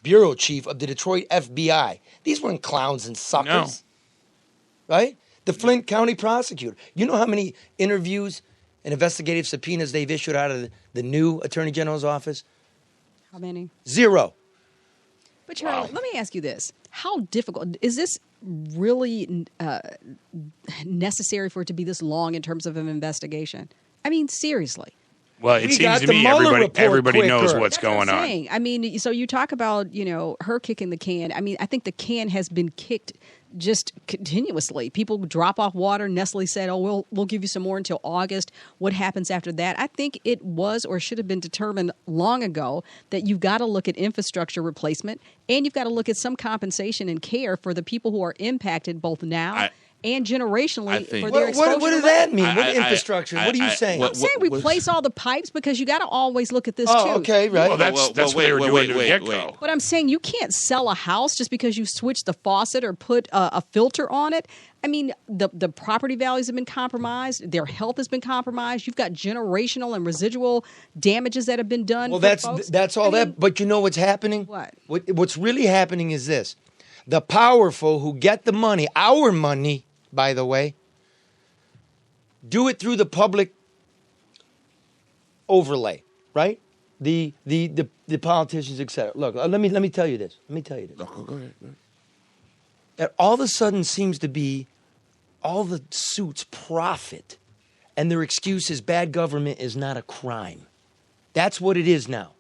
bureau chief of the Detroit FBI. These weren't clowns and suckers. No. Right? The Flint County prosecutor. You know how many interviews and investigative subpoenas they've issued out of the new Attorney General's office? How many? 0. But Charlie, let me ask you this. How difficult is this really necessary for it to be this long in terms of an investigation? I mean, seriously. Well, it We seems got to the me Mueller everybody knows quicker. what's going on. Saying. I mean, so you talk about, her kicking the can. I mean, I think the can has been kicked just continuously. People drop off water. Nestle said, "Oh, we'll give you some more until August." What happens after that? I think it was or should have been determined long ago that you've got to look at infrastructure replacement and you've got to look at some compensation and care for the people who are impacted both now and generationally for their exposure. What does that mean? What infrastructure? What are you saying? I'm saying replace all the pipes because you got to always look at this too. Okay, right. Well, that's what they were doing to the get-go. But I'm saying you can't sell a house just because you switch the faucet or put a filter on it. I mean, the property values have been compromised. Their health has been compromised. You've got generational and residual damages that have been done. Well, for that's folks. that. But you know what's happening? What? What's really happening is this: the powerful who get the money, our money, by the way, do it through the public overlay, right? The politicians, etc. Look, let me tell you this. Go ahead. That all of a sudden seems to be all the suits profit, and their excuse is bad government is not a crime. That's what it is now.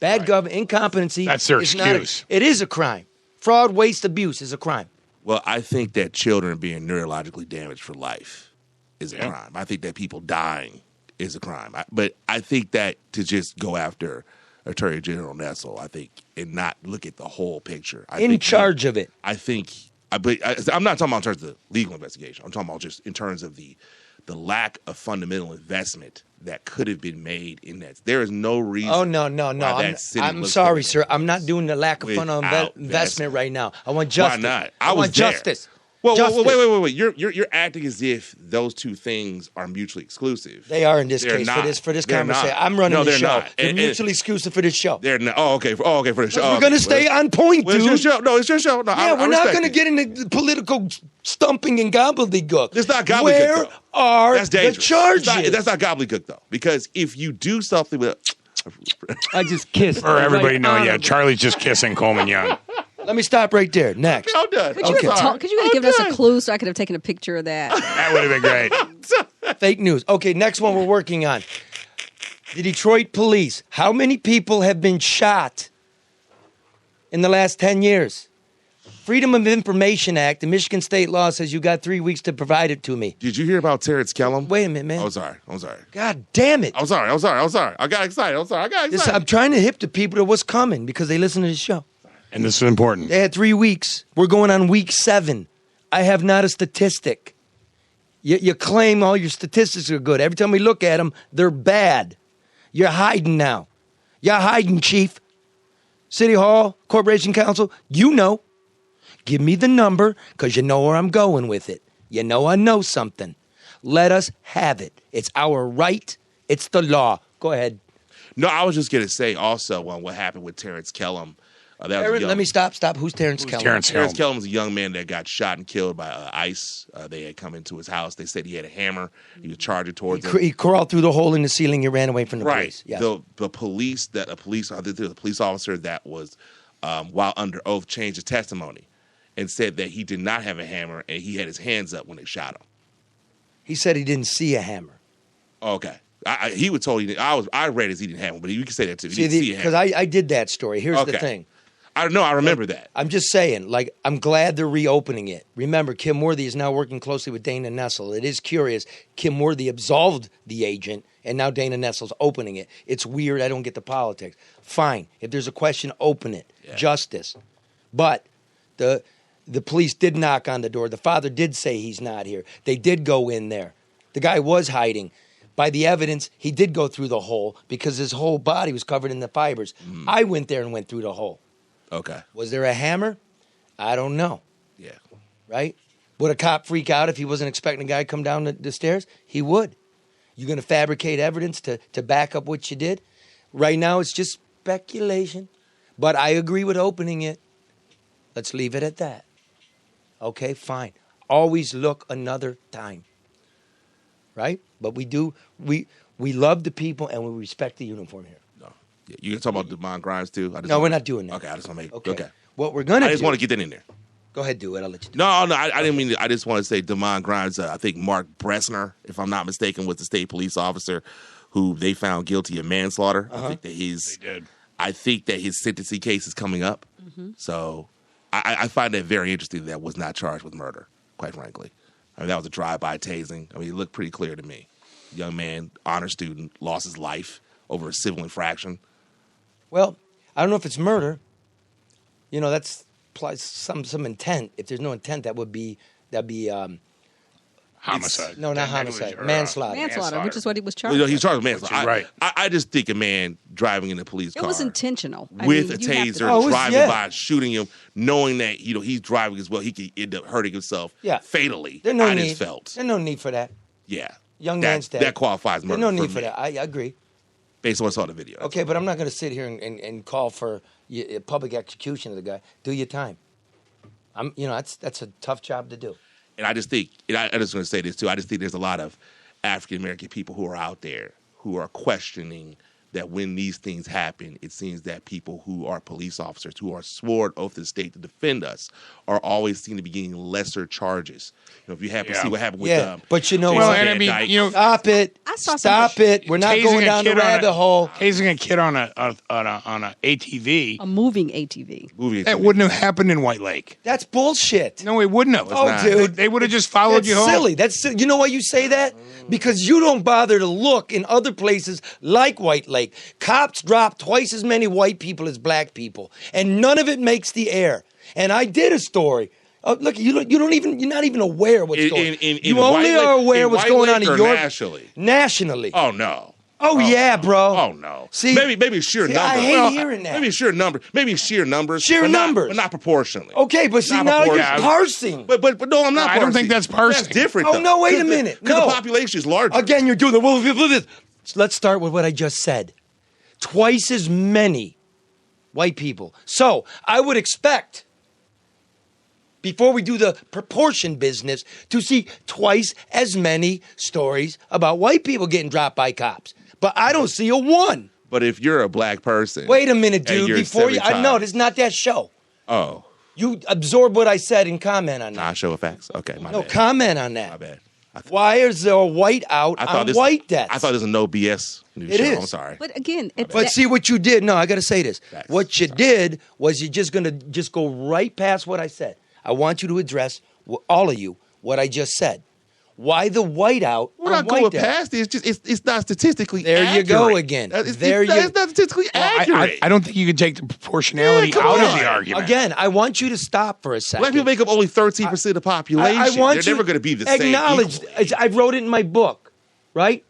Bad government, incompetency. That's their is excuse. It is a crime. Fraud, waste, abuse is a crime. Well, I think that children being neurologically damaged for life is a crime. I think that people dying is a crime. But I think that to just go after Attorney General Nessel, I think, and not look at the whole picture. In charge of it. I think, but I'm not talking about in terms of the legal investigation. I'm talking about just in terms of the lack of fundamental investment that could have been made in that. There is no reason. Oh, no. I'm sorry, sir. I'm not doing the lack of fundamental investment right now. I want justice. Why not? I want there. justice. Well, Justice. wait. You're acting as if those two things are mutually exclusive. They are in this They're case not. for this They're conversation. not. I'm running No, the they're show. not. They're And- mutually exclusive for this show. They're not. Oh, okay. For the show. We're going to stay on point, Well, dude. it's your show. No, it's your show. No, Yeah, we're not going to it. get into political stumping and gobbledygook. It's not gobbledygook. Where though. are That's dangerous. the charges? That's not gobbledygook though, because if you do something with, I just kissed. For everybody know, honorable. Charlie's just kissing Coleman Young. Let me stop right there. Next. I'm done. Could you have given us a clue so I could have taken a picture of that? That would have been great. Fake news. Okay, next one we're working on. The Detroit police. How many people have been shot in the last 10 years? Freedom of Information Act, the Michigan state law says you got 3 weeks to provide it to me. Did you hear about Terrence Kellum? Wait a minute, man. I'm sorry. God damn it. I'm sorry. I got excited. I'm trying to hip the people to what's coming because they listen to the show. And this is important. They had 3 weeks. We're going on week 7. I have not a statistic. You claim all your statistics are good. Every time we look at them, they're bad. You're hiding now. You're hiding, Chief. City Hall, Corporation Council, you know. Give me the number because you know where I'm going with it. You know I know something. Let us have it. It's our right. It's the law. Go ahead. No, I was just going to say also what happened with Terrence Kellum. Let me stop. Who's Terrence Kellum? Terrence Kellum was a young man that got shot and killed by ICE. They had come into his house. They said he had a hammer. He was charging towards them. He crawled through the hole in the ceiling. He ran away from the police. Yes. The police officer that was while under oath changed his testimony and said that he did not have a hammer and he had his hands up when they shot him. He said he didn't see a hammer. Okay. He was told I read as he didn't have one, but you can say that too. He didn't see a hammer. Because I did that story. Here's the thing. I don't know. I remember that. I'm just saying, I'm glad they're reopening it. Remember, Kim Worthy is now working closely with Dana Nessel. It is curious. Kim Worthy absolved the agent, and now Dana Nessel's opening it. It's weird. I don't get the politics. Fine. If there's a question, open it. Yeah. Justice. But the police did knock on the door. The father did say he's not here. They did go in there. The guy was hiding. By the evidence, he did go through the hole because his whole body was covered in the fibers. I went there and went through the hole. Okay. Was there a hammer? I don't know. Yeah. Right? Would a cop freak out if he wasn't expecting a guy to come down the stairs? He would. You going to fabricate evidence to back up what you did? Right now, it's just speculation. But I agree with opening it. Let's leave it at that. Okay, fine. Always look another time. Right? But we love the people and we respect the uniform here. Yeah, you can talk about Demond Grimes too. No, we're not doing that. Okay, I just want to make. Okay. What we're gonna do? I just want to get that in there. Go ahead, do it. I'll let you do it. No, I didn't mean to. I just want to say Demond Grimes. I think Mark Bressner, if I'm not mistaken, was the state police officer who they found guilty of manslaughter. Uh-huh. I think that his sentencing case is coming up. Mm-hmm. So I find that very interesting that was not charged with murder, quite frankly. I mean, that was a drive-by tasing. I mean, it looked pretty clear to me. Young man, honor student, lost his life over a civil infraction. Well, I don't know if it's murder. You know, that's some intent. If there's no intent, that'd be homicide. No, not homicide. Manslaughter. Manslaughter, which is what he was charged. Well, with. he's charged with manslaughter. Right. I just think a man driving in a police car It was intentional. with a you have to- taser, driving by, shooting him, knowing that he's driving as well, he could end up hurting himself fatally. There's no I need. just felt. There's no need for that. Yeah. Young man's dead. That qualifies murder. There's no need for for me, that. I agree. based on what I saw in the video. Okay, but I'm not going to sit here and call for public execution of the guy. Do your time. That's a tough job to do. And I just think, and I just want to say this too, I just think there's a lot of African American people who are out there who are questioning that when these things happen, it seems that people who are police officers, who are sworn oath to the state to defend us, are always seen to be getting lesser charges. If you happen to see what happened with but you know Jason what? Van I mean, Dyke. Stop it. Stop it. We're not going down the rabbit hole. Tasing a kid on a ATV. A moving ATV. That wouldn't have happened in White Lake. That's bullshit. No, it wouldn't have. Oh, dude. They would have just followed That's you home. silly. That's silly. You know why you say that? Because you don't bother to look in other places like White Lake. Cops drop twice as many white people as black people, and none of it makes the air. And I did a story. Look, you're not even aware what's going on. You only are aware what's going on in your nationally. Nationally. Oh no. Oh yeah, bro. Oh no. See, maybe sheer numbers. I hate hearing that. Maybe sheer numbers. Sheer but numbers, but not proportionally. Okay, but see now you're parsing. But no, I'm not. I don't think that's parsing. That's different. Oh no, wait a minute. Because No, the population is larger. Again, you're doing the. Let's start with what I just said. Twice as many white people. So I would expect, before we do the proportion business, to see twice as many stories about white people getting dropped by cops. But I don't see a one. But if you're a black person, Wait a minute, and dude. you're Before you, 75 no, this is not that show. Oh, You absorb what I said and comment on that. I show of facts. Okay, my bad. Comment on that. My bad. Why is there a white out on white deaths? I thought this was a no BS news It show. is. I'm sorry. But again, But see what you did. No, I got to say this. Facts. What you did was you're just going to just go right past what I said. I want you to address, all of you, what I just said. Why the whiteout? We're not going past it. It's not statistically accurate. There you go again. It's not statistically accurate. I don't think you can take the proportionality out of the argument. Again, I want you to stop for a second. Black people make up only 13% of the population. I want They're you never going to be the acknowledge, same. I wrote it in my book, right?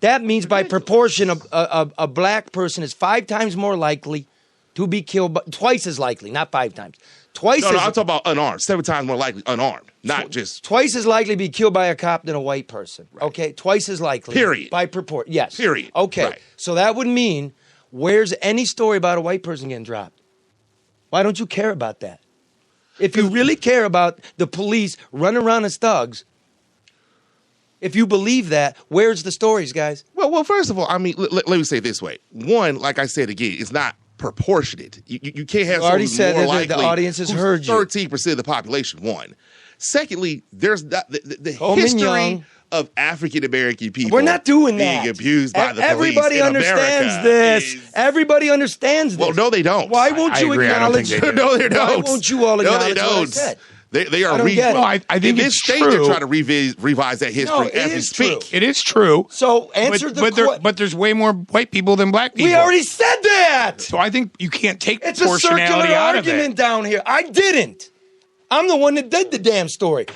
That means by proportion, a black person is 5 times more likely to be killed, twice as likely, not 5 times. No, I'm talking about unarmed. 7 times more likely unarmed, not just. Twice as likely to be killed by a cop than a white person. Right. Okay, twice as likely. Period. By proportion, yes. Period. Okay, Right. So that would mean, where's any story about a white person getting dropped? Why don't you care about that? If you really care about the police running around as thugs, if you believe that, where's the stories, guys? Well, first of all, I mean, let me say it this way. One, like I said again, it's not proportionate. You can't have You already someone said more that likely the audience has who's heard you. 13% of the population. One. Secondly, there's the Coleman history Young. of African American people. We're not doing being that. abused by the Everybody police in understands America this. Everybody understands this. Well, no, they don't. Why won't I you agree. I don't acknowledge? think they do. No, they don't. Why won't you all acknowledge No, they what I don't. said? They I are don't get it. Well, I think in this it's state true. they're trying to revise that history No, it as we is speak. true. It is true. So answer the question. But there's way more white people than black people. We already said that. So I think you can't take It's a circular proportionality out of argument it. down here. I didn't. I'm the one that did the damn story.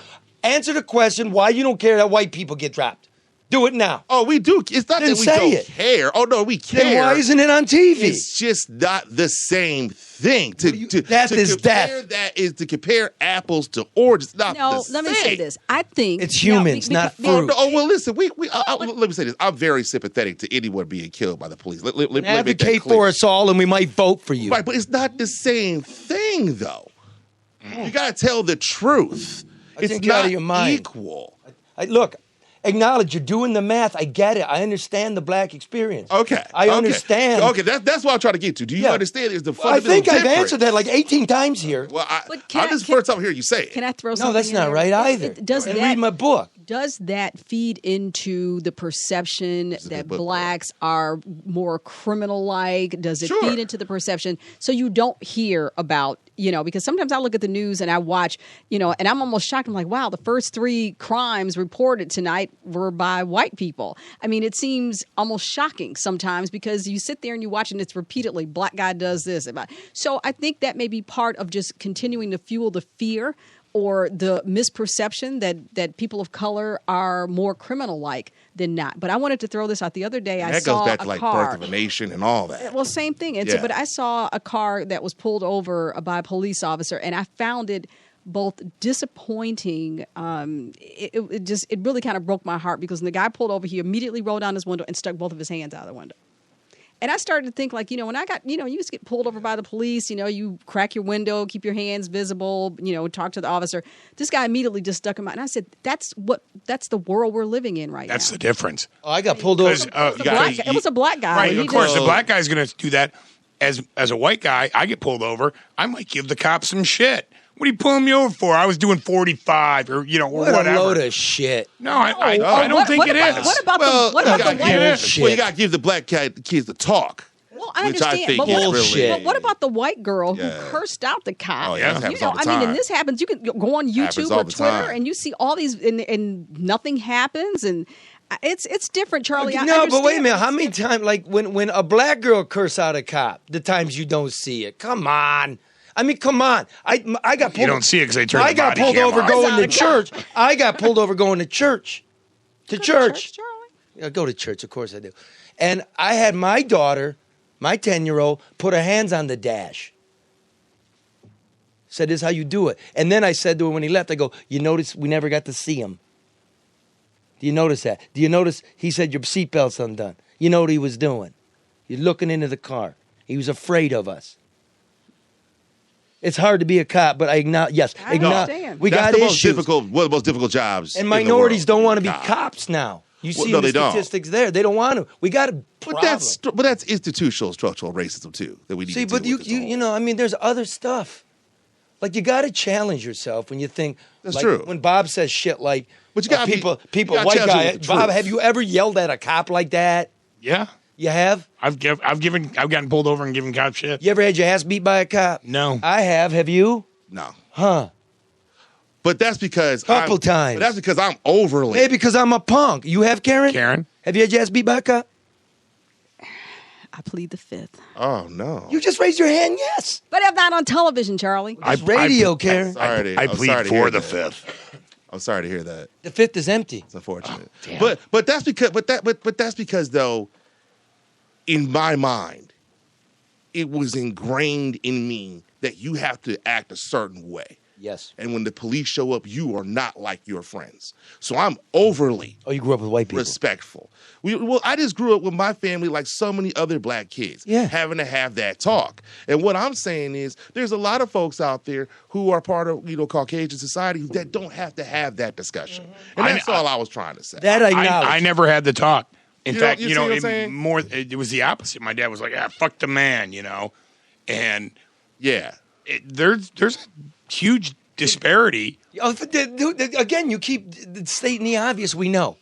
Answer the question why you don't care that white people get dropped. Do it now. Oh, we do. It's not Then that we say don't it. care. Oh no, we care. Then why isn't it on TV? It's just not the same thing. Death is compare death. That is to compare apples to oranges. Not No, the let me same. say this. I think It's humans, not fruit. Oh well, listen. Let me say this. I'm very sympathetic to anyone being killed by the police. Let me make that Advocate clear. for us all, and we might vote for you. Right, but it's not the same thing, though. You got to tell the truth. I It's think you're out not of your mind. equal. Look, acknowledge you're doing the math. I get it. I understand the black experience. Okay. I understand. Okay, that's what I'm trying to get to. Do you understand? Is the I think I've difference? answered that like 18 times here. Well, this is the first time I hear you say it. Can I throw something No, that's in not there? right either. Does and that read my book. Does that feed into the perception that blacks are more criminal-like? Does it feed into the perception so you don't hear about, because sometimes I look at the news and I watch, and I'm almost shocked. I'm like, wow, the first 3 crimes reported tonight were by white people. I mean, it seems almost shocking sometimes because you sit there and you watch and it's repeatedly, black guy does this. So I think that may be part of just continuing to fuel the fear or the misperception that people of color are more criminal-like than not. But I wanted to throw this out. The other day I saw that goes back to like car. Birth of a Nation and all that. Well, same thing. And so, but I saw a car that was pulled over by a police officer, and I found it both disappointing. It really kind of broke my heart because when the guy pulled over, he immediately rolled down his window and stuck both of his hands out of the window. And I started to think, like, when I got, you used to get pulled over by the police, you crack your window, keep your hands visible, talk to the officer. This guy immediately just stuck him out. And I said, that's the world we're living in right now. That's the difference. Oh, I got pulled over. It was a black guy. Right, of course, the black guy's going to do that. As a white guy, I get pulled over. I might give the cops some shit. What are you pulling me over for? I was doing 45 or, or what whatever. a load of shit. No, I don't think it is. What about the white? Well, you got to give the black kids the talk. Well, I which understand, I think but really, what about the white girl who cursed out the cop? Oh, yeah, that happens all the time. And this happens. You can go on YouTube or Twitter, and you see all these, and nothing happens, and it's different, Charlie. No, but wait a minute. How many times, like when a black girl curse out a cop, the times you don't see it? Come on. I mean, come on. I got pulled. You don't see it because they turn the body pulled cam over on. going to church. I got pulled over going to church. To church. I go to church, of course I do. And I had my daughter, my 10-year-old, put her hands on the dash. Said, this is how you do it. And then I said to her when he left, I go, you notice we never got to see him. Do you notice that? Do you notice he said your seatbelt's undone? You know what he was doing? He's looking into the car. He was afraid of us. It's hard to be a cop, but I acknowledge, yes. I understand. We That's got the issues. one of the most difficult jobs. And minorities don't want to be cops now. You see the they statistics there. They don't want to. We got a problem. But that's institutional structural racism too that we need to deal with. You know, I mean, there's other stuff. Like you got to challenge yourself when you think. That's like, true. When Bob says shit like, but you got people, you gotta white challenge guy. it with the Bob, truth. have you ever yelled at a cop like that? Yeah. You have? I've gotten pulled over and given cop shit. You ever had your ass beat by a cop? No. I have. Have you? No. Huh. But that's because Couple times. But that's because I'm overly. Hey, because I'm a punk. You have, Karen? Karen? Have you had your ass beat by a cop? I plead the fifth. Oh no. You just raised your hand, yes. But I'm not on television, Charlie. It's radio, Karen. I plead for the fifth. I'm sorry to hear that. The fifth is empty. It's unfortunate. But that's because though, in my mind, it was ingrained in me that you have to act a certain way. Yes. And when the police show up, you are not like your friends. So I'm overly. Oh, you grew up with white people. Respectful. I just grew up with my family like so many other black kids. Yeah. Having to have that talk. And what I'm saying is there's a lot of folks out there who are part of, Caucasian society that don't have to have that discussion. And that's all I was trying to say. That I acknowledge. I never had the talk. In You fact, see what I'm saying? it was the opposite. My dad was like, fuck the man, and yeah, there's a huge disparity. Oh, again, you keep stating the obvious. We know.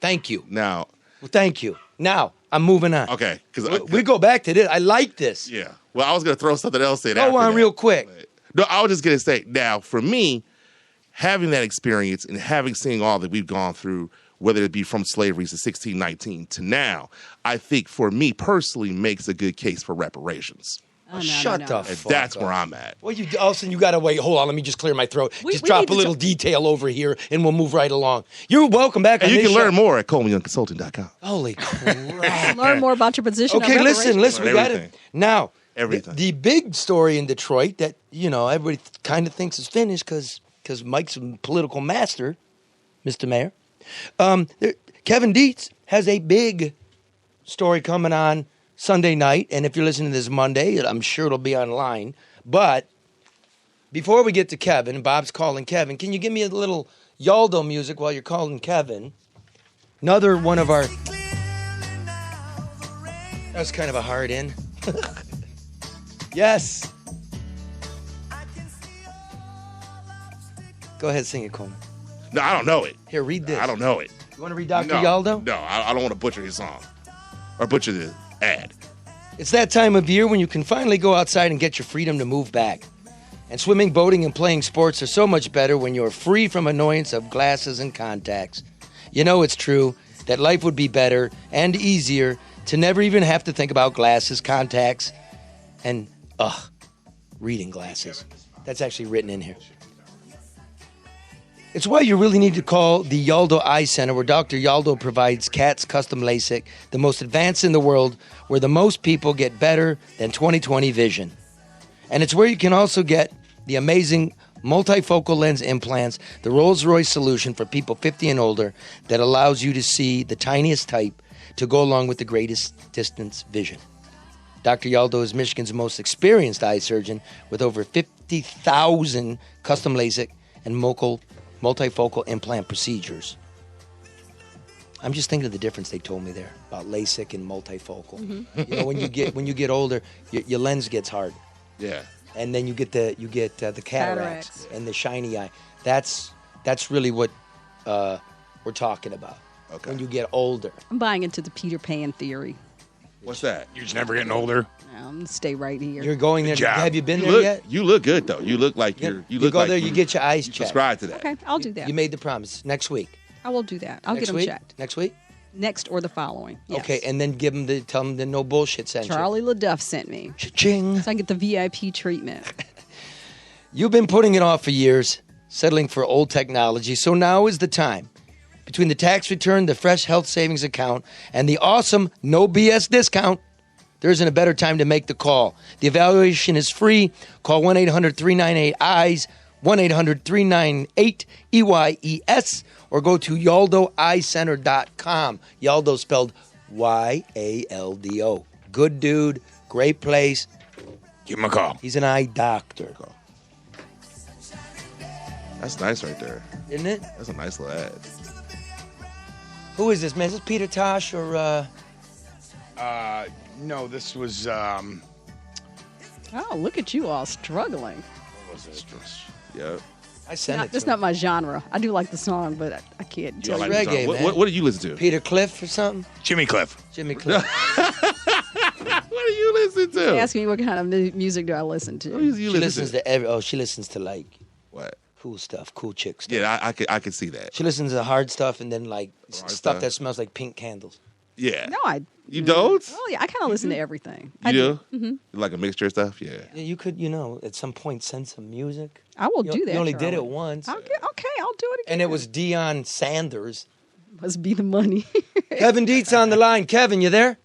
Thank you. Now, thank you. Now I'm moving on. Okay, because we go back to this. I like this. Yeah. Well, I was going to throw something else in. Go on real quick. No, I was just going to say. Now, for me, having that experience and having seen all that we've gone through, whether it be from slavery to 1619 to now, I think for me personally makes a good case for reparations. Shut the fuck And that's up. where I'm at. Well, all of a sudden you got to wait. Hold on, let me just clear my throat. Just we drop need a to little detail over here, and we'll move right along. You're welcome back. And on you this can learn show. more at ColemanYoungConsulting.com. Holy crap! Learn more about your position. Okay, on listen. reparations. We got it Everything. now. Everything. The big story in Detroit that everybody kind of thinks is finished because Mike's a political master, Mr. Mayor. Kevin Dietz has a big story coming on Sunday night, and if you're listening to this Monday, I'm sure it'll be online. But before we get to Kevin, Bob's calling Kevin. Can you give me a little Yaldo music while you're calling Kevin? Another one of our... That was kind of a hard in. Yes. Go ahead, sing it, Coleman. No, I don't know it. Here, read this. I don't know it. You want to read Dr. No, Yaldo? No, I don't want to butcher his song. Or butcher the ad. It's that time of year when you can finally go outside and get your freedom to move back. And swimming, boating, and playing sports are so much better when you're free from annoyance of glasses and contacts. You know it's true that life would be better and easier to never even have to think about glasses, contacts, and, reading glasses. That's actually written in here. It's why you really need to call the Yaldo Eye Center, where Dr. Yaldo provides CATS custom LASIK, the most advanced in the world, where the most people get better than 20/20 vision. And it's where you can also get the amazing multifocal lens implants, the Rolls-Royce solution for people 50 and older that allows you to see the tiniest type to go along with the greatest distance vision. Dr. Yaldo is Michigan's most experienced eye surgeon with over 50,000 custom LASIK and multifocal implant procedures. I'm just thinking of the difference they told me there about LASIK and multifocal. Mm-hmm. You know, when you get older, your lens gets hard. Yeah. And then you get the cataracts and the shiny eye. That's really what we're talking about. Okay. When you get older. I'm buying into the Peter Pan theory. What's that? You're just never getting older. I'm going to stay right here. You're going there. job. Have you been there yet? You look good though. You look like You you look go like there, you get your eyes checked. Subscribe to that. Okay, I'll do that. You made the promise. Next week. I will do that. I'll Next get them week? checked. Next week? Next or the following. Yes. Okay, and then tell them the no bullshit sent Charlie LeDuff sent me. Cha-ching. So I get the VIP treatment. You've been putting it off for years, settling for old technology, so now is the time. Between the tax return, the fresh health savings account, and the awesome no BS discount, there isn't a better time to make the call. The evaluation is free. Call 1-800-398-EYES, 1-800-398-EYES, or go to YaldoEyecenter.com. Yaldo spelled Y-A-L-D-O. Good dude, great place. Give him a call. He's an eye doctor. That's nice right there. Isn't it? That's a nice little ad. Who is this, man? Is this Peter Tosh or... No, this was. Oh, look at you all struggling. What was this? Yeah. I sent it to It's not my genre. I do like the song, but I can't do You it. like reggae, man. What do you listen to? Peter Cliff or something? Jimmy Cliff. Jimmy Cliff. What do you listen to? Ask me what kind of music do I listen to. You She listens to she listens to like What? cool stuff, cool chick stuff. Yeah, I could see that. She listens to hard stuff and then like stuff stuff. that smells like pink candles. Yeah. No, I. You don't? Oh yeah, I kind of listen to everything. You I do? Mm-hmm. Like a mixture of stuff? Yeah. Yeah, you could, at some point send some music. I will You- do that. You only did it Charlie. once. Okay, I'll do it again. And it was Deion Sanders. Must be the money. Kevin Dietz on the line. Kevin, you there?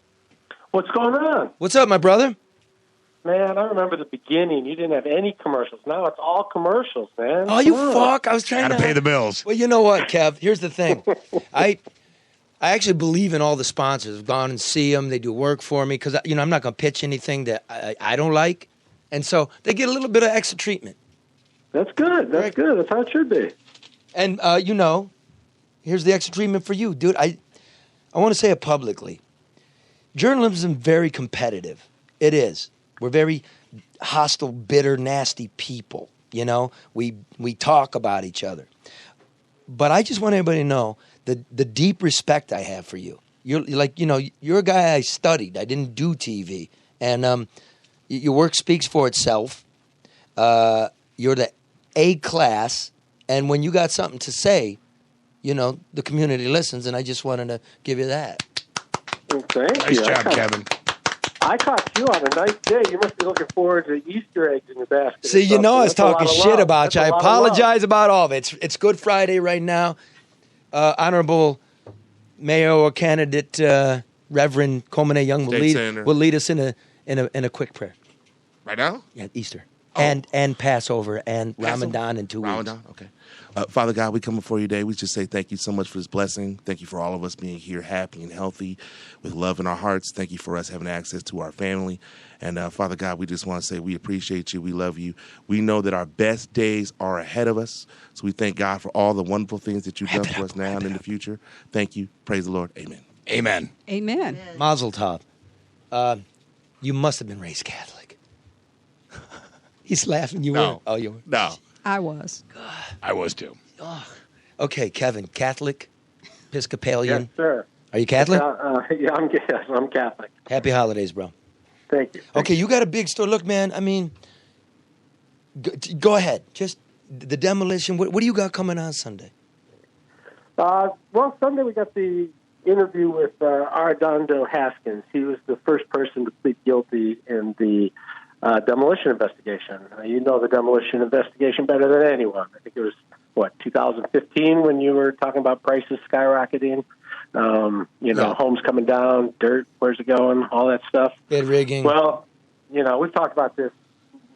What's going on? What's up, my brother? Man, I remember the beginning. You didn't have any commercials. Now it's all commercials, man. Oh, you Come on. fuck. I was trying Gotta to pay the bills. Well, you know what, Kev? Here's the thing. I actually believe in all the sponsors. I've gone and see them. They do work for me because, I'm not going to pitch anything that I don't like. And so they get a little bit of extra treatment. That's good. That's good. That's how it should be. And, here's the extra treatment for you. Dude, I want to say it publicly. Journalism is very competitive. It is. We're very hostile, bitter, nasty people. We talk about each other. But I just want everybody to know the deep respect I have for you. You're you're a guy I studied. I didn't do TV. And your work speaks for itself. You're the A class. And when you got something to say, the community listens. And I just wanted to give you that. Well, thank Nice you. job, Kevin. I caught you on a nice day. You must be looking forward to Easter eggs in your basket. See, I was talking shit about you. I apologize about all of it. It's Good Friday right now. Honorable Mayor candidate Reverend Coleman Young will State Senator. lead us in a quick prayer. Right now? Yeah, Easter. and Passover and Ramadan in 2 weeks. Ramadan, okay. Father God, we come before you today. We just say thank you so much for this blessing. Thank you for all of us being here happy and healthy with love in our hearts. Thank you for us having access to our family. And Father God, we just want to say we appreciate you. We love you. We know that our best days are ahead of us. So we thank God for all the wonderful things that you've done for us now and in the future. Thank you. Praise the Lord. Amen. Amen. Amen. Mazel tov. You must have been raised Catholic. He's laughing. You No. were? Oh, you were? No. I was. I was too. Okay, Kevin, Catholic, Episcopalian. Yes, sir. Are you Catholic? Yeah, I'm Catholic. Happy holidays, bro. Thank you. Okay, you got a big story. Look, man, I mean, go ahead. Just the demolition. What do you got coming on Sunday? Well, Sunday we got the interview with Arredondo Haskins. He was the first person to plead guilty in the demolition investigation. You know the demolition investigation better than anyone. I think it was, 2015 when you were talking about prices skyrocketing, homes coming down, dirt, where's it going, all that stuff. Bid rigging. Well, we've talked about this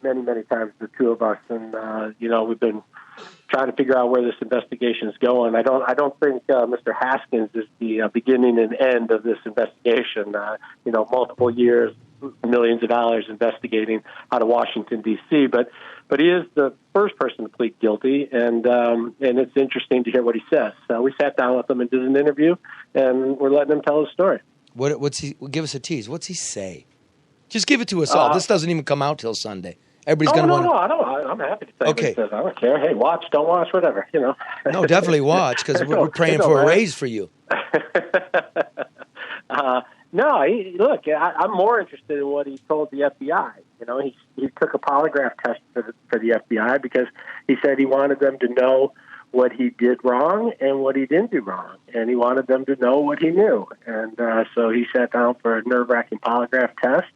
many, many times, the two of us, and, we've been trying to figure out where this investigation is going. I don't think Mr. Haskins is the beginning and end of this investigation. Multiple years, millions of dollars investigating out of Washington, D.C., but he is the first person to plead guilty, and it's interesting to hear what he says. We sat down with him and did an interview, and we're letting him tell his story. What's he? Give us a tease. What's he say? Just give it to us all. This doesn't even come out till Sunday. Everybody's going to want to... No, I'm happy to say what he says. I don't care. Hey, watch, don't watch, whatever, No, definitely watch, because we're praying for a raise for you. Look, I'm more interested in what he told the FBI. He took a polygraph test for the FBI because he said he wanted them to know what he did wrong and what he didn't do wrong, and he wanted them to know what he knew. And so he sat down for a nerve-wracking polygraph test,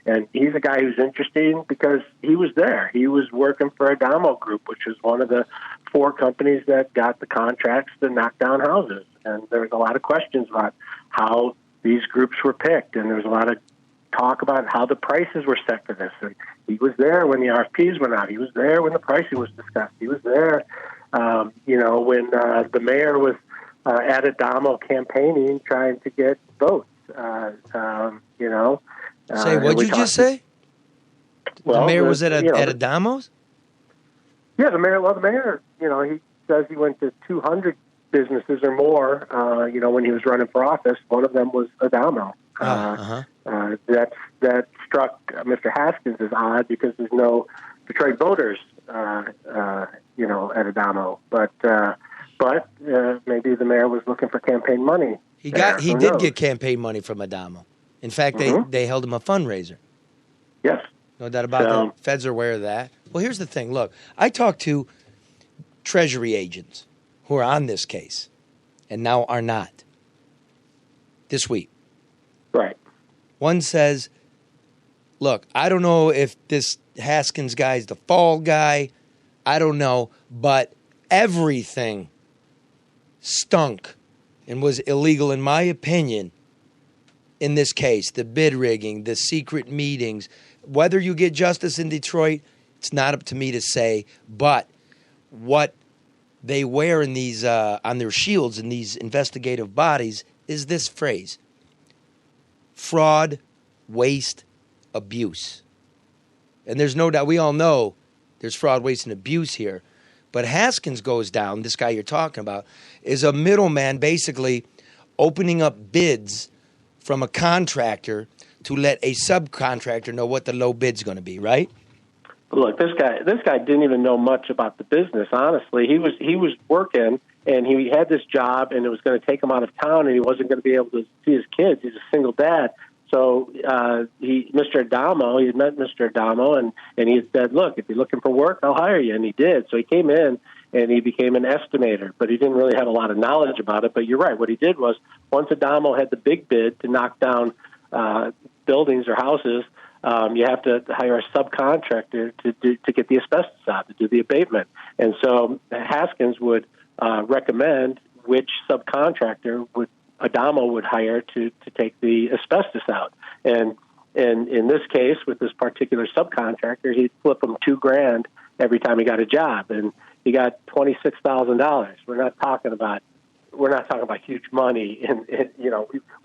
and he's a guy who's interesting because he was there. He was working for Adamo Group, which is one of the 4 companies that got the contracts to knock down houses. And there was a lot of questions about how these groups were picked, and there was a lot of talk about how the prices were set for this. And he was there when the RFPs went out. He was there when the pricing was discussed. He was there, when the mayor was at Adamo campaigning, trying to get votes. Say, what'd you just say? Well, the mayor was at Adamo's? Yeah, the mayor, he says he went to 200 businesses or more, when he was running for office. One of them was Adamo. That struck Mr. Haskins as odd because there's no Detroit voters, at Adamo. But maybe the mayor was looking for campaign money. He did get campaign money from Adamo. In fact, they held him a fundraiser. Yes. No doubt about that. Feds are aware of that. Well, here's the thing. Look, I talked to Treasury agents who are on this case and now are not this week. Right. One says, look, I don't know if this Haskins guy is the fall guy. I don't know. But everything stunk and was illegal, in my opinion, in this case. The bid rigging, the secret meetings. Whether you get justice in Detroit, it's not up to me to say. But what they wear in these on their shields in these investigative bodies is this phrase: fraud, waste, abuse. And there's no doubt, we all know there's fraud, waste, and abuse here. But Haskins goes down, this guy you're talking about, is a middleman basically opening up bids from a contractor to let a subcontractor know what the low bid's going to be, right? Look, this guy didn't even know much about the business, honestly. He was working, and he had this job, and it was going to take him out of town, and he wasn't going to be able to see his kids. He's a single dad. So Mr. Adamo, he had met Mr. Adamo, and he had said, look, if you're looking for work, I'll hire you. And he did. So he came in, and he became an estimator, but he didn't really have a lot of knowledge about it. But you're right. What he did was, once Adamo had the big bid to knock down buildings or houses, you have to hire a subcontractor to get the asbestos out, to do the abatement. And so Haskins would recommend which subcontractor Adamo would hire to take the asbestos out. And And in this case, with this particular subcontractor, he'd flip him $2,000 every time he got a job, and he got $26,000. We're not talking about huge money. And we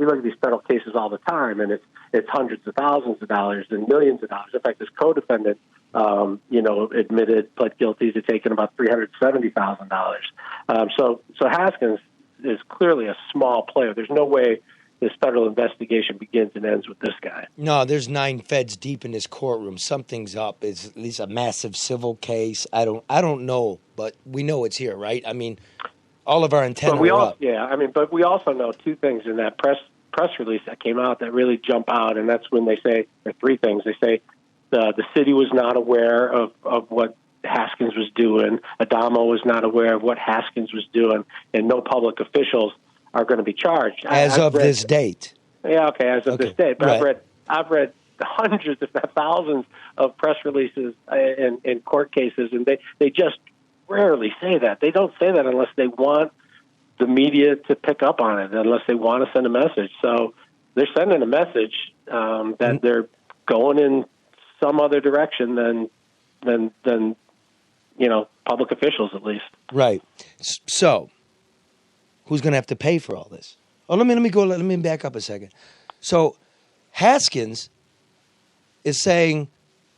look at these federal cases all the time, and it's hundreds of thousands of dollars and millions of dollars. In fact, this co-defendant, pled guilty to taking about $370,000. So Haskins is clearly a small player. There's no way this federal investigation begins and ends with this guy. No, there's 9 feds deep in this courtroom. Something's up. It's at least a massive civil case. I don't know, but we know it's here, right? I mean, all of our antennae are up. Yeah, but we also know 2 things in that press release that came out that really jump out, and that's when they say, or 3 things. They say the city was not aware of what Haskins was doing. Adamo was not aware of what Haskins was doing, and no public officials are going to be charged. As of this date. Yeah, okay, as of this date. But right. I've read hundreds, if not thousands, of press releases in court cases, and they just rarely say that. They don't say that unless they want the media to pick up on it, unless they want to send a message. So they're sending a message that they're going in some other direction than public officials, at least. Right. So who's going to have to pay for all this? Oh, let me back up a second. So Haskins is saying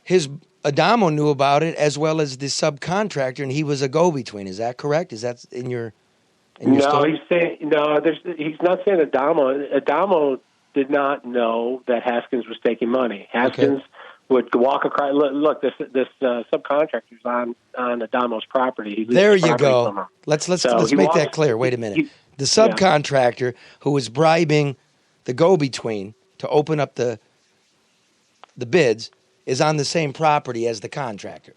his Adamo knew about it as well as the subcontractor, and he was a go-between. Is that correct? Is that in your story? He's not saying Adamo. Adamo did not know that Haskins was taking money. Haskins would walk across. Look, this subcontractor's on Adamo's property. There you go. Let's make that clear. Wait a minute. The subcontractor who was bribing the go-between to open up the bids is on the same property as the contractor.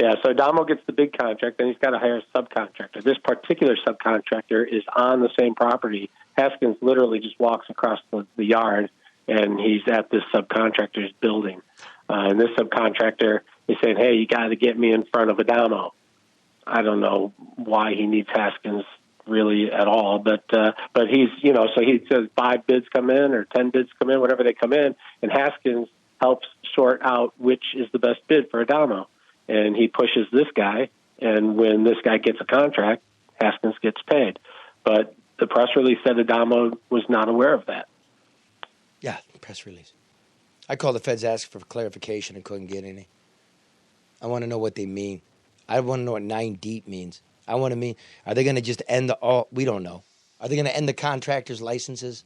Yeah, so Adamo gets the big contract, then he's got to hire a subcontractor. This particular subcontractor is on the same property. Haskins literally just walks across the yard, and he's at this subcontractor's building. And this subcontractor is saying, hey, you got to get me in front of Adamo. I don't know why he needs Haskins really at all, but he's, so he says 5 bids come in or 10 bids come in, whatever they come in, and Haskins helps sort out which is the best bid for Adamo. And he pushes this guy, and when this guy gets a contract, Haskins gets paid. But the press release said Adamo was not aware of that. Yeah, press release. I called the feds, asked for clarification, and couldn't get any. I want to know what they mean. I want to know what 9 deep means. Are they going to just end we don't know. Are they going to end the contractors' licenses?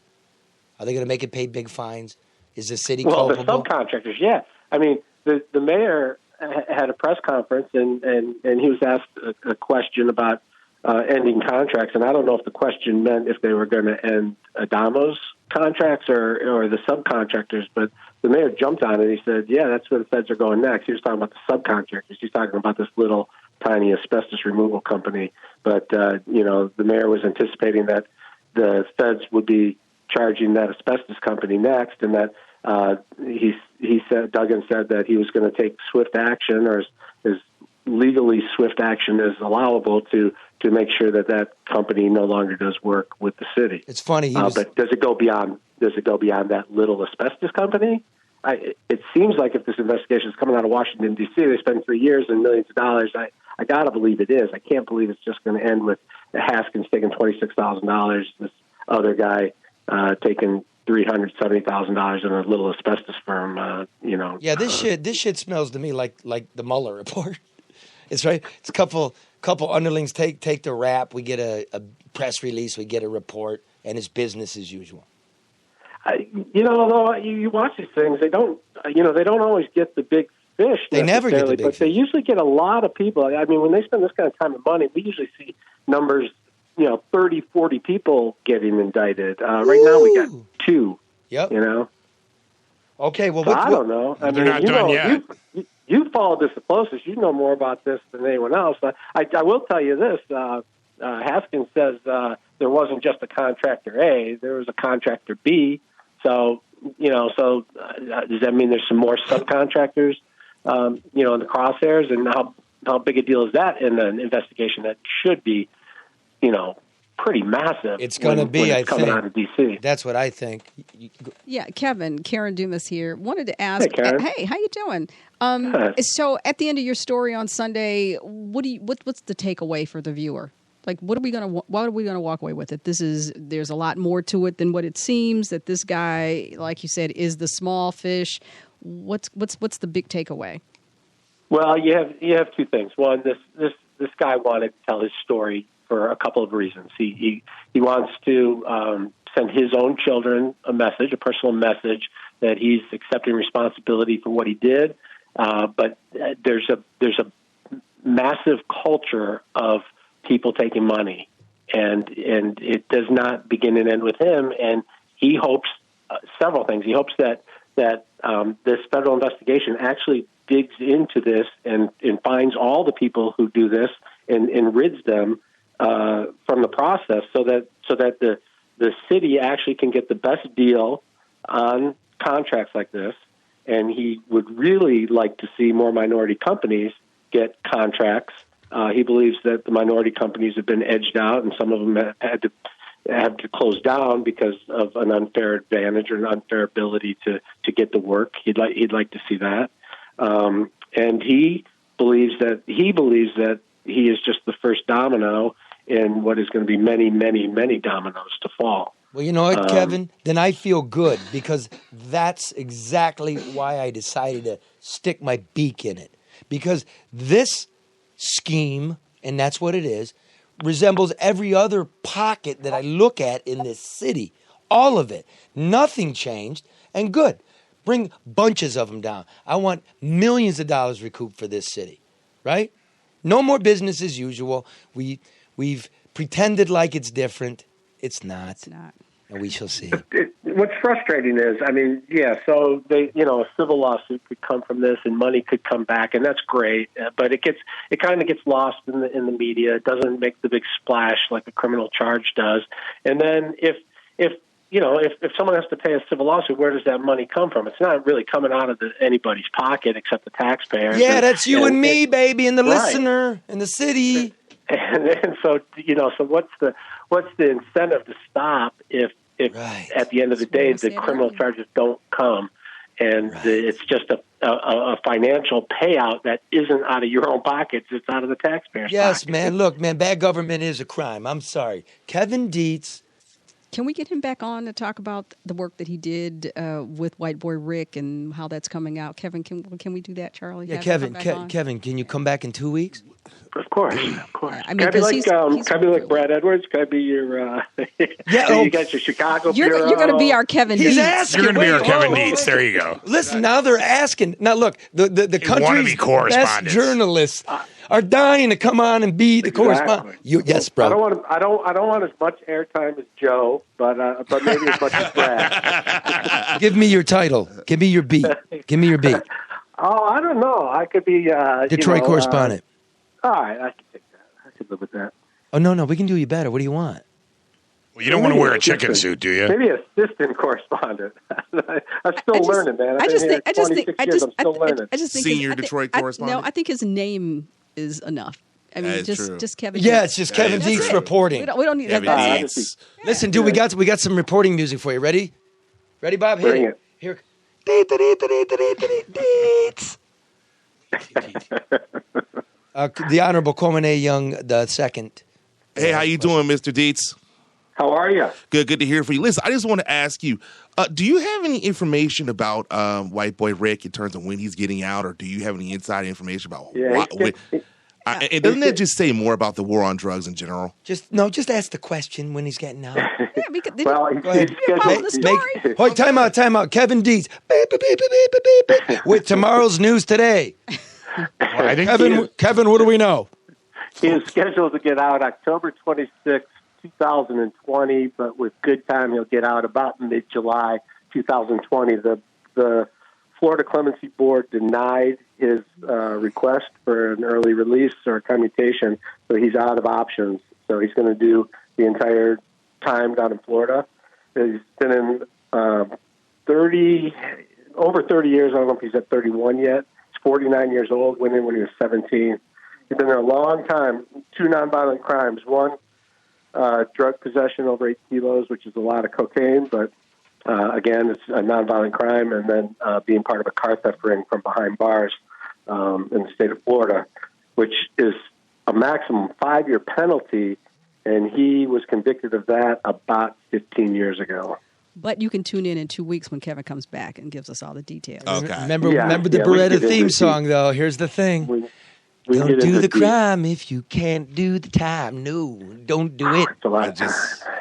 Are they going to make it pay big fines? Is the city culpable? The subcontractors, yeah. I mean, the mayor had a press conference, and he was asked a question about ending contracts, and I don't know if the question meant if they were going to end Adamo's contracts or the subcontractors, but the mayor jumped on it. He said, yeah, that's where the feds are going next. He was talking about the subcontractors. He's talking about this little tiny asbestos removal company. But, the mayor was anticipating that the feds would be charging that asbestos company next, and that Duggan said that he was going to take swift action, or as legally swift action as allowable to make sure that company no longer does work with the city. It's funny, but does it go beyond that little asbestos company? It seems like if this investigation is coming out of Washington D.C., they spend 3 years and millions of dollars. I gotta believe it is. I can't believe it's just going to end with Haskins taking $26,000. This other guy taking $370,000 in a little asbestos firm. Yeah, this shit smells to me like the Mueller report. It's right. It's a couple underlings take the rap. We get a press release. We get a report, and it's business as usual. Although you watch these things, they don't always get the big fish. They never get the big fish. They usually get a lot of people. I mean, when they spend this kind of time and money, we usually see numbers, 30, 40 people getting indicted. Right now we got 2. Yep. Okay, well, I don't know. I They're mean, not done yet. You followed this the closest. You know more about this than anyone else. I will tell you this. Haskins says there wasn't just a contractor A. There was a contractor B. So, does that mean there's some more subcontractors, in the crosshairs? And how big a deal is that in an investigation that should be, pretty massive. It's going to be, when I it's coming think. out of D.C. That's what I think. Yeah, Kevin, Karen Dumas here. Wanted to ask, Hey, Karen. hey, how you doing? So at the end of your story on Sunday, what's the takeaway for the viewer? Like, what are we gonna walk away with it? There's a lot more to it than what it seems. That this guy, like you said, is the small fish. What's the big takeaway? Well, you have two things. One, this guy wanted to tell his story for a couple of reasons. He wants to send his own children a personal message that he's accepting responsibility for what he did. But there's a massive culture of people taking money, and it does not begin and end with him. And he hopes several things. He hopes that this federal investigation actually digs into this and finds all the people who do this and rids them from the process, so that the city actually can get the best deal on contracts like this. And he would really like to see more minority companies get contracts. He believes that the minority companies have been edged out, and some of them have to close down because of an unfair advantage or an unfair ability to get the work. He'd like to see that, and he believes that he is just the first domino in what is going to be many, many, many dominoes to fall. Well, you know what, Kevin? Then I feel good, because that's exactly why I decided to stick my beak in it. Because this scheme, and that's what it is, resembles every other pocket that I look at in this city. All of it. Nothing changed, and good. Bring bunches of them down. I want millions of dollars recouped for this city, right? No more business as usual. We've pretended like it's different. It's not. It's not. And we shall see. What's frustrating is, so a civil lawsuit could come from this, and money could come back, and that's great. But it kind of gets lost in the media. It doesn't make the big splash like a criminal charge does. And then if someone has to pay a civil lawsuit, where does that money come from? It's not really coming out of anybody's pocket except the taxpayer. Yeah, that's you and me, baby, and the right. listener, and the city. And so what's the incentive to stop if right. at the end of the day the criminal charges don't come, and it's just a financial payout that isn't out of your own pockets, it's out of the taxpayer's Yes, pocket. man. Look, man, bad government is a crime. I'm sorry. Kevin Dietz. Can we get him back on to talk about the work that he did with White Boy Rick and how that's coming out? Kevin, can we do that, Charlie? Yeah, Kevin, can you come back in 2 weeks? Of course. I mean, can I be like Brad Edwards? Can I be your? You got your Chicago bureau. You're going to be our Kevin Dietz. You're going to be our Kevin Dietz. There you go. Listen, now they're asking. Now look, the country's best journalists are dying to come on and be the correspondent. Yes, bro. I don't want as much airtime as Joe, but maybe as much as Brad. Give me your title. Give me your beat. Give me your beat. Oh, I don't know. I could be Detroit correspondent. All right, I can take that. I could live with that. Oh no, we can do you better. What do you want? Well, you don't want to wear a chicken suit, do you? Maybe assistant correspondent. I'm still learning, man. I'm still learning. Senior Detroit correspondent. No, I think his name is enough. I mean, just Kevin. Yeah, it's just Kevin Dietz reporting. We don't need that. Listen, dude, we got some reporting music for you. Ready? Ready, Bob? Bring it. Here. The Honorable Coleman Young II. Hey, how you doing, Mr. Dietz? How are you? Good to hear from you. Listen, I just want to ask you, do you have any information about White Boy Rick in terms of when he's getting out, or do you have any inside information about and doesn't that just say more about the war on drugs in general? Just ask the question when he's getting out. Go ahead. Time out. Kevin Dietz. With tomorrow's news today. Kevin, what do we know? He is scheduled to get out October 26th, 2020, but with good time, he'll get out about mid-July 2020. The Florida Clemency Board denied his request for an early release or a commutation, so he's out of options. So he's going to do the entire time down in Florida. He's been in over 30 years. I don't know if he's at 31 yet. He's 49 years old, went in when he was 17. He's been there a long time. 2 nonviolent crimes. One drug possession over 8 kilos, which is a lot of cocaine, but again, it's a nonviolent crime, and then being part of a car theft ring from behind bars in the state of Florida, which is a maximum 5-year penalty, and he was convicted of that about 15 years ago. But you can tune in 2 weeks when Kevin comes back and gives us all the details. Okay. Remember the Beretta theme song, though. Here's the thing. We don't do the crime if you can't do the time. No, don't do it. It's a lot.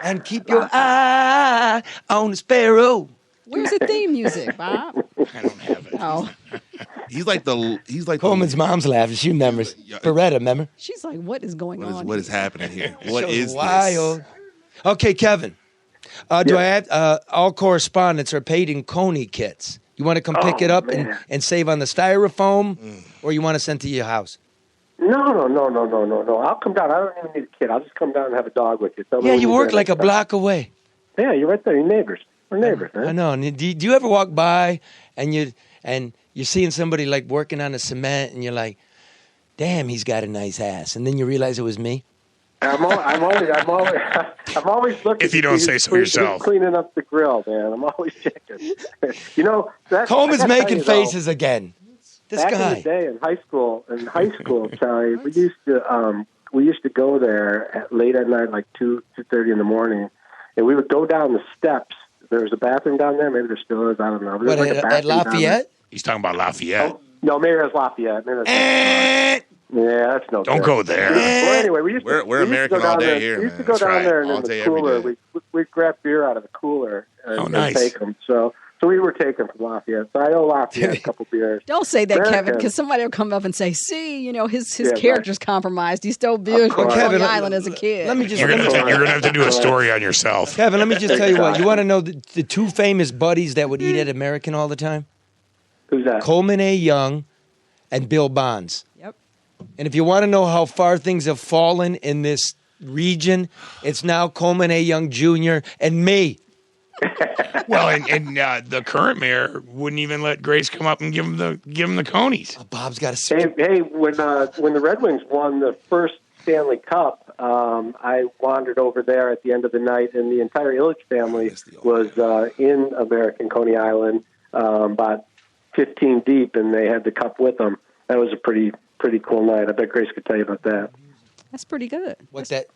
And keep your eye on the sparrow. Where's the theme music, Bob? I don't have it. Oh, He's like Coleman's mom's laughing. She remembers. Beretta, remember? she's like, what is going on? What is happening here? What Show's is wild. this? Okay, Kevin. Do I have all correspondents are paid in Coney kits? You want to come pick it up and save on the styrofoam, or you want to send to your house? No. I'll come down. I don't even need a kid. I'll just come down and have a dog with you. Yeah, you work like a block away. Yeah, you're right there. You're neighbors. We're neighbors, man. I know. And do you ever walk by and you're seeing somebody like working on the cement, and you're like, damn, he's got a nice ass, and then you realize it was me? I'm always looking. If you don't say so yourself. Cleaning up the grill, man. I'm always checking. Coleman's making faces again. This back guy. in the day in high school, Charlie, we used to go there late at night, like 2:30 in the morning, and we would go down the steps. There was a bathroom down there. Maybe there still is. I don't know. What, at Lafayette? He's talking about Lafayette. Oh, no, maybe it was Lafayette. Yeah, that's no. Don't go there. Well, anyway, we're American all day here. We used to go down there, and in the cooler, we'd grab beer out of the cooler and take them. So we were taken from Lafayette. So I owe Lafayette a couple beers. Don't say that, Kevin, because somebody will come up and say, see, his character's compromised. He stole beers from Coney Island as a kid. Let me just. You're gonna have to do a story on yourself. Kevin, let me just tell you what. You want to know the two famous buddies that would eat at American all the time? Who's that? Coleman Young and Bill Bonds. Yep. And if you want to know how far things have fallen in this region, it's now Coleman Young Jr. and me. Well, and the current mayor wouldn't even let Grace come up and give him the conies. Oh, Bob's got to. Hey, when the Red Wings won the first Stanley Cup, I wandered over there at the end of the night, and the entire Illich family was in American Coney Island, about 15 deep, and they had the cup with them. That was a pretty cool night. I bet Grace could tell you about that. That's pretty good. What's that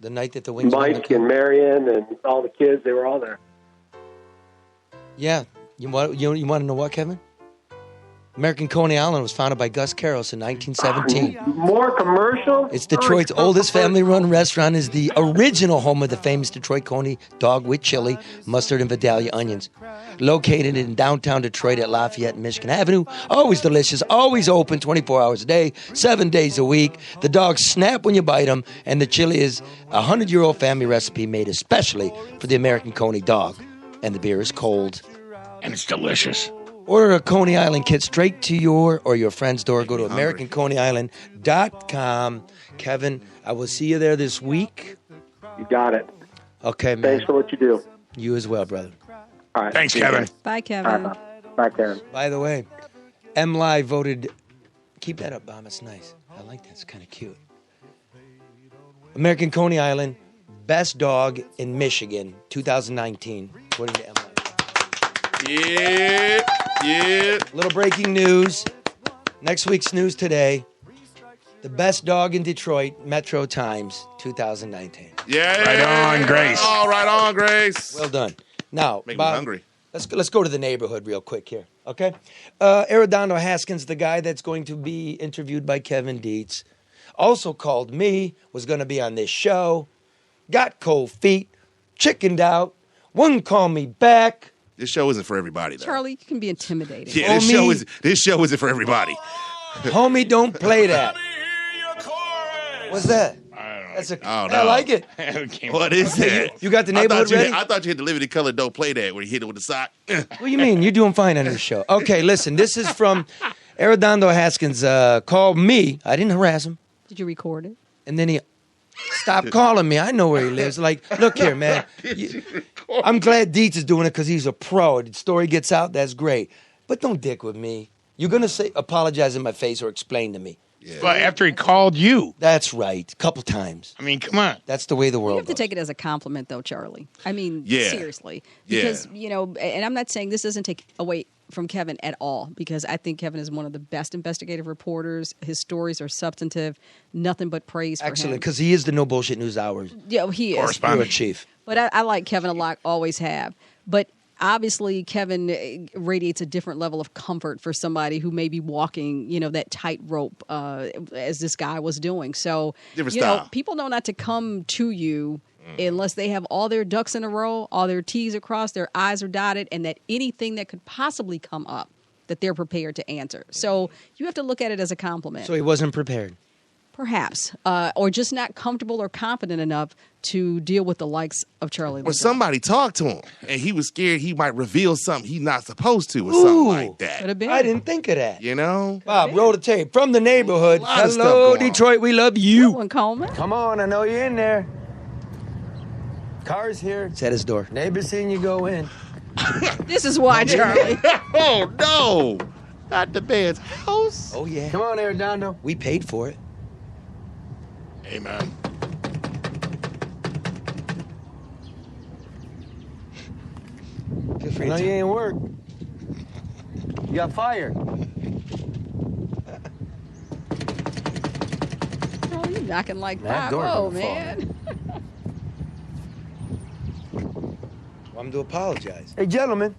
the night that the Wings won Mike and Marion and all the kids, they were all there. Yeah. You want to know what, Kevin? American Coney Island was founded by Gus Karros in 1917. More commercial? It's Detroit's oldest family-run restaurant. Is the original home of the famous Detroit Coney dog with chili, mustard, and Vidalia onions. Located in downtown Detroit at Lafayette and Michigan Avenue. Always delicious, always open 24 hours a day, 7 days a week. The dogs snap when you bite them, and the chili is a 100-year-old family recipe made especially for the American Coney dog. And the beer is cold. And it's delicious. Order a Coney Island kit straight to your or your friend's door. Go to AmericanConeyIsland.com. Kevin, I will see you there this week. You got it. Okay, man. Thanks for what you do. You as well, brother. All right. Thanks, Kevin. Bye, Kevin. Bye, Kevin. By the way, MLive voted. Keep that up, Bob. It's nice. I like that. It's kind of cute. American Coney Island, best dog in Michigan, 2019, according to MLive. Yeah. Little breaking news. Next week's news today. The best dog in Detroit, Metro Times, 2019. Yeah. Right on, Grace. Oh, right on, Grace. Well done. Now, Make Bob, me hungry. Let's go to the neighborhood real quick here, okay? Arredondo Haskins, the guy that's going to be interviewed by Kevin Dietz, also called me, was going to be on this show, got cold feet, chickened out, wouldn't call me back. This show isn't for everybody, though. Charlie, you can be intimidating. Yeah, this show isn't for everybody. Homie, don't play that. What's that? I like it. What is that? You got the neighborhood ready? I thought you had the Living Color Don't Play That where you hit it with the sock. What do you mean? You're doing fine on this show. Okay, listen. This is from Arredondo Haskins. Called me. I didn't harass him. Did you record it? And then he stopped calling me. I know where he lives. Like, look here, man. I'm glad Dietz is doing it because he's a pro. The story gets out. That's great. But don't dick with me. You're going to say apologize in my face or explain to me. But after he called you. That's right. A couple times. I mean, come on. That's the way the world You have to goes. take it as a compliment, though, Charlie. I mean, Yeah. seriously. Because, and I'm not saying this doesn't take away from Kevin at all, because I think Kevin is one of the best investigative reporters. His stories are substantive. Nothing but praise for him. Excellent, because he is the No Bullshit News Hour Yeah, he is. bureau chief. But I like Kevin a lot, always have. But obviously, Kevin radiates a different level of comfort for somebody who may be walking, that tightrope as this guy was doing. So, Different style. people know not to come to you unless they have all their ducks in a row, all their T's are crossed, their I's are dotted, and that anything that could possibly come up, that they're prepared to answer. So you have to look at it as a compliment. So he wasn't prepared. Perhaps, or just not comfortable or confident enough to deal with the likes of Charlie. Or somebody talked to him, and he was scared he might reveal something he's not supposed to, or something like that. Could have been. I didn't think of that. You know? Bob, roll the tape. From the neighborhood. lot of stuff Hello, going on. Detroit. We love you. One Coleman. Come on, I know you're in there. Car's here. It's at his door. Neighbors seen you go in. This is why, Charlie. Oh, no. Not the man's house. Oh, yeah. Come on, Arredondo. We paid for it. Amen. Feel free I know to you ain't work. You got fired. Oh, you knocking like That 5-0, door gonna man. I'm to apologize. Hey, gentlemen.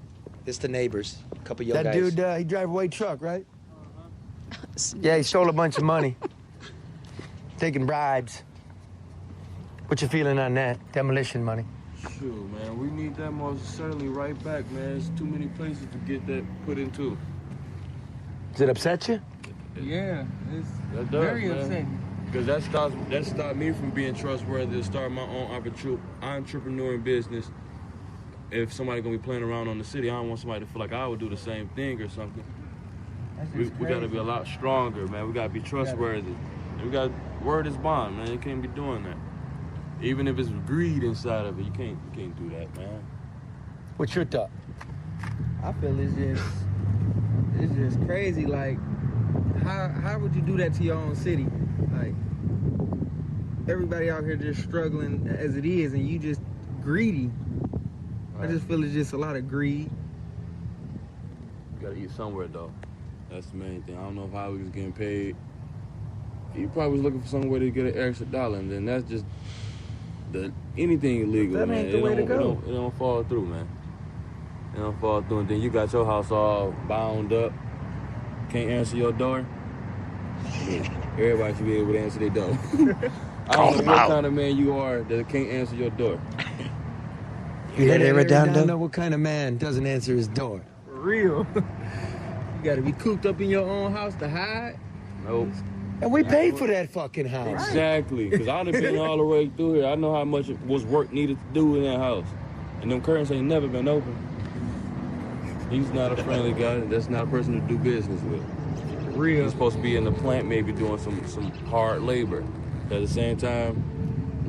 It's the neighbors. A couple young That guys. dude, he drive a white truck, right? Yeah, he stole a bunch of money. Taking bribes. What you feeling on that? Demolition money. Shoot, man, we need that most certainly right back, man. There's too many places to get that put into. Does it upset you? Yeah, it's That does, very man. upsetting. Because that stopped me from being trustworthy to start my own entrepreneur business. If somebody gonna be playing around on the city, I don't want somebody to feel like I would do the same thing or something. We gotta be a lot stronger, man. We gotta be trustworthy. And we got word is bond, man. You can't be doing that. Even if it's greed inside of it, you can't do that, man. What's your thought? I feel it's just crazy. Like, how would you do that to your own city? Like, everybody out here just struggling as it is, and you just greedy. I just feel it's just a lot of greed. You gotta eat somewhere, though. That's the main thing. I don't know if how he was getting paid. He probably was looking for somewhere to get an extra dollar, and then that's just anything illegal, That man. ain't the way to go. It don't fall through, man. It don't fall through, and then you got your house all bound up. Can't answer your door. Everybody should be able to answer their door. I don't know what kind of man you are that can't answer your door. You heard it, Redondo? know what kind of man doesn't answer his door. For real. You gotta be cooped up in your own house to hide. Nope. And we paid for that fucking house. Exactly, because I'd have been all the way through here. I know how much was work needed to do in that house. And them curtains ain't never been open. He's not a friendly guy. That's not a person to do business with. Real. He's supposed to be in the plant maybe doing some hard labor. At the same time,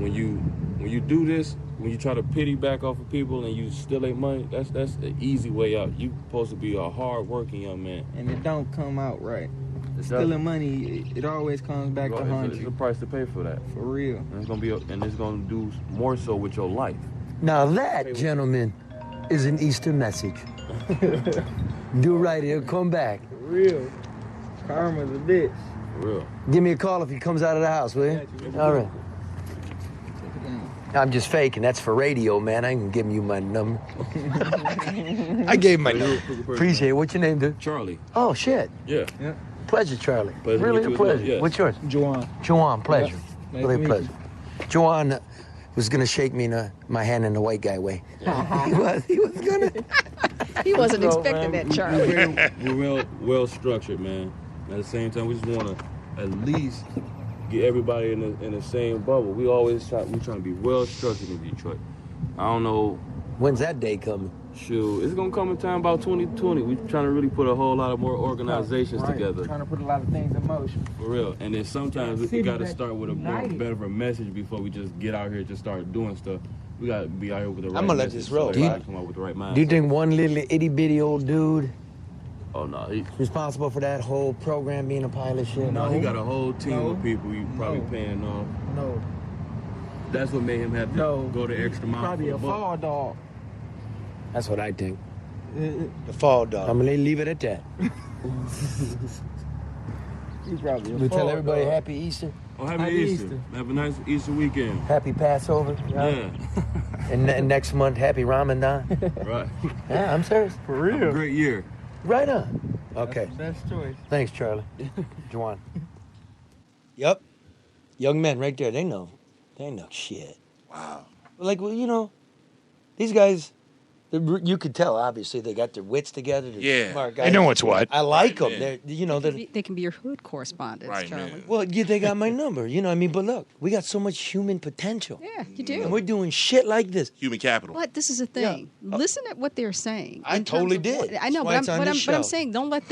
when you do this, when you try to pity back off of people and you steal their money, that's the easy way out. You supposed to be a hard-working young man. And it don't come out right. It Stealing doesn't. money, it always comes back to haunt It's a you. price to pay for that. For real. And it's gonna do more so with your life. Now that, gentlemen, is an Easter message. Do right, he'll come back. For real. Karma's a bitch. For real. Give me a call if he comes out of the house, will you? All right. I'm just faking. That's for radio, man. I ain't giving you my number. I gave him my number. Appreciate it. What's your name, dude? Charlie. Oh, shit. Yeah. Pleasure, Charlie. Pleasure to really meet you a as well, pleasure. yes. What's yours? Juwan. Juwan, pleasure. Yeah. Nice Really to meet pleasure. Juwan was gonna shake me my hand in the white guy way. He was gonna. He wasn't So, expecting man, that, Charlie. We're well structured, man. At the same time, we just want to at least get everybody in the same bubble. We trying to be well structured in Detroit. I don't know. When's that day coming? Shoot, it's gonna come in time about 2020. We're trying to really put a whole lot of more organizations Right. together. Trying to put a lot of things in motion. For real. And then sometimes we City got to that's start with a more united. better of a message before we just get out here and just start doing stuff. We got to be out here with the right I'm gonna let message this roll. so everybody come out with the right mindset. Do you think one little itty bitty old dude Oh, no. He Responsible for that whole program being a pilot shit? No, he got a whole team of people you probably paying off. No. That's what made him have to go the extra mile. Probably a fall dog. That's what I think. The fall dog. I'm going to leave it at that. He's probably a We fall tell everybody dog. Happy Easter. Oh, happy Easter. Have a nice Easter weekend. Happy Passover. Yeah. And next month, happy Ramadan. Right. Yeah, I'm serious. For real. Have a great year. Right on. Okay. Best choice. Thanks, Charlie. Juwan. Yep. Young men right there. They know. They know shit. Wow. Like, well, you know, these guys, you could tell, obviously, they got their wits together. They're smart guys. They know what's what. I like them. Yeah. They're, you know, they're, They can be your hood correspondents, Right, Charlie. man. well, yeah, they got my number. You know what I mean? But look, we got so much human potential. Yeah, you do. And we're doing shit like this. Human capital. But this is the thing. Listen at what they're saying. I in terms totally of did. I know, That's why but it's on this I'm show. saying don't let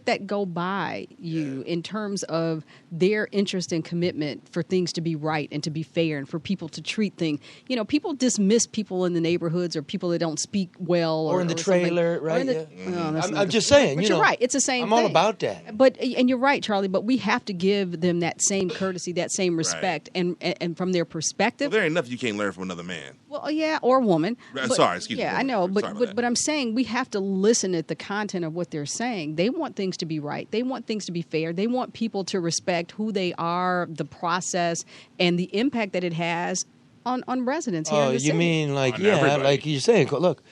that go by you in terms of their interest and commitment for things to be right and to be fair and for people to treat things. You know, people dismiss people in the neighborhoods or people that don't speak well Or in the something. trailer, Or right? in the- Yeah. well, that's I'm not the- just saying, But you you're know, right. It's the same I'm thing. all about that. But and you're right, Charlie. But we have to give them that same courtesy, that same respect, and from their perspective. Well, there ain't nothing you can't learn from another man. Well, yeah, or woman. But- Sorry, excuse me. Yeah, I know, Sorry but about but, that. but I'm saying we have to listen at the content of what they're saying. They want things to be right. They want things to be fair. They want people to respect who they are, the process, and the impact that it has on residents here in Oh, the you city. mean like, On yeah, everybody. like you're saying, look,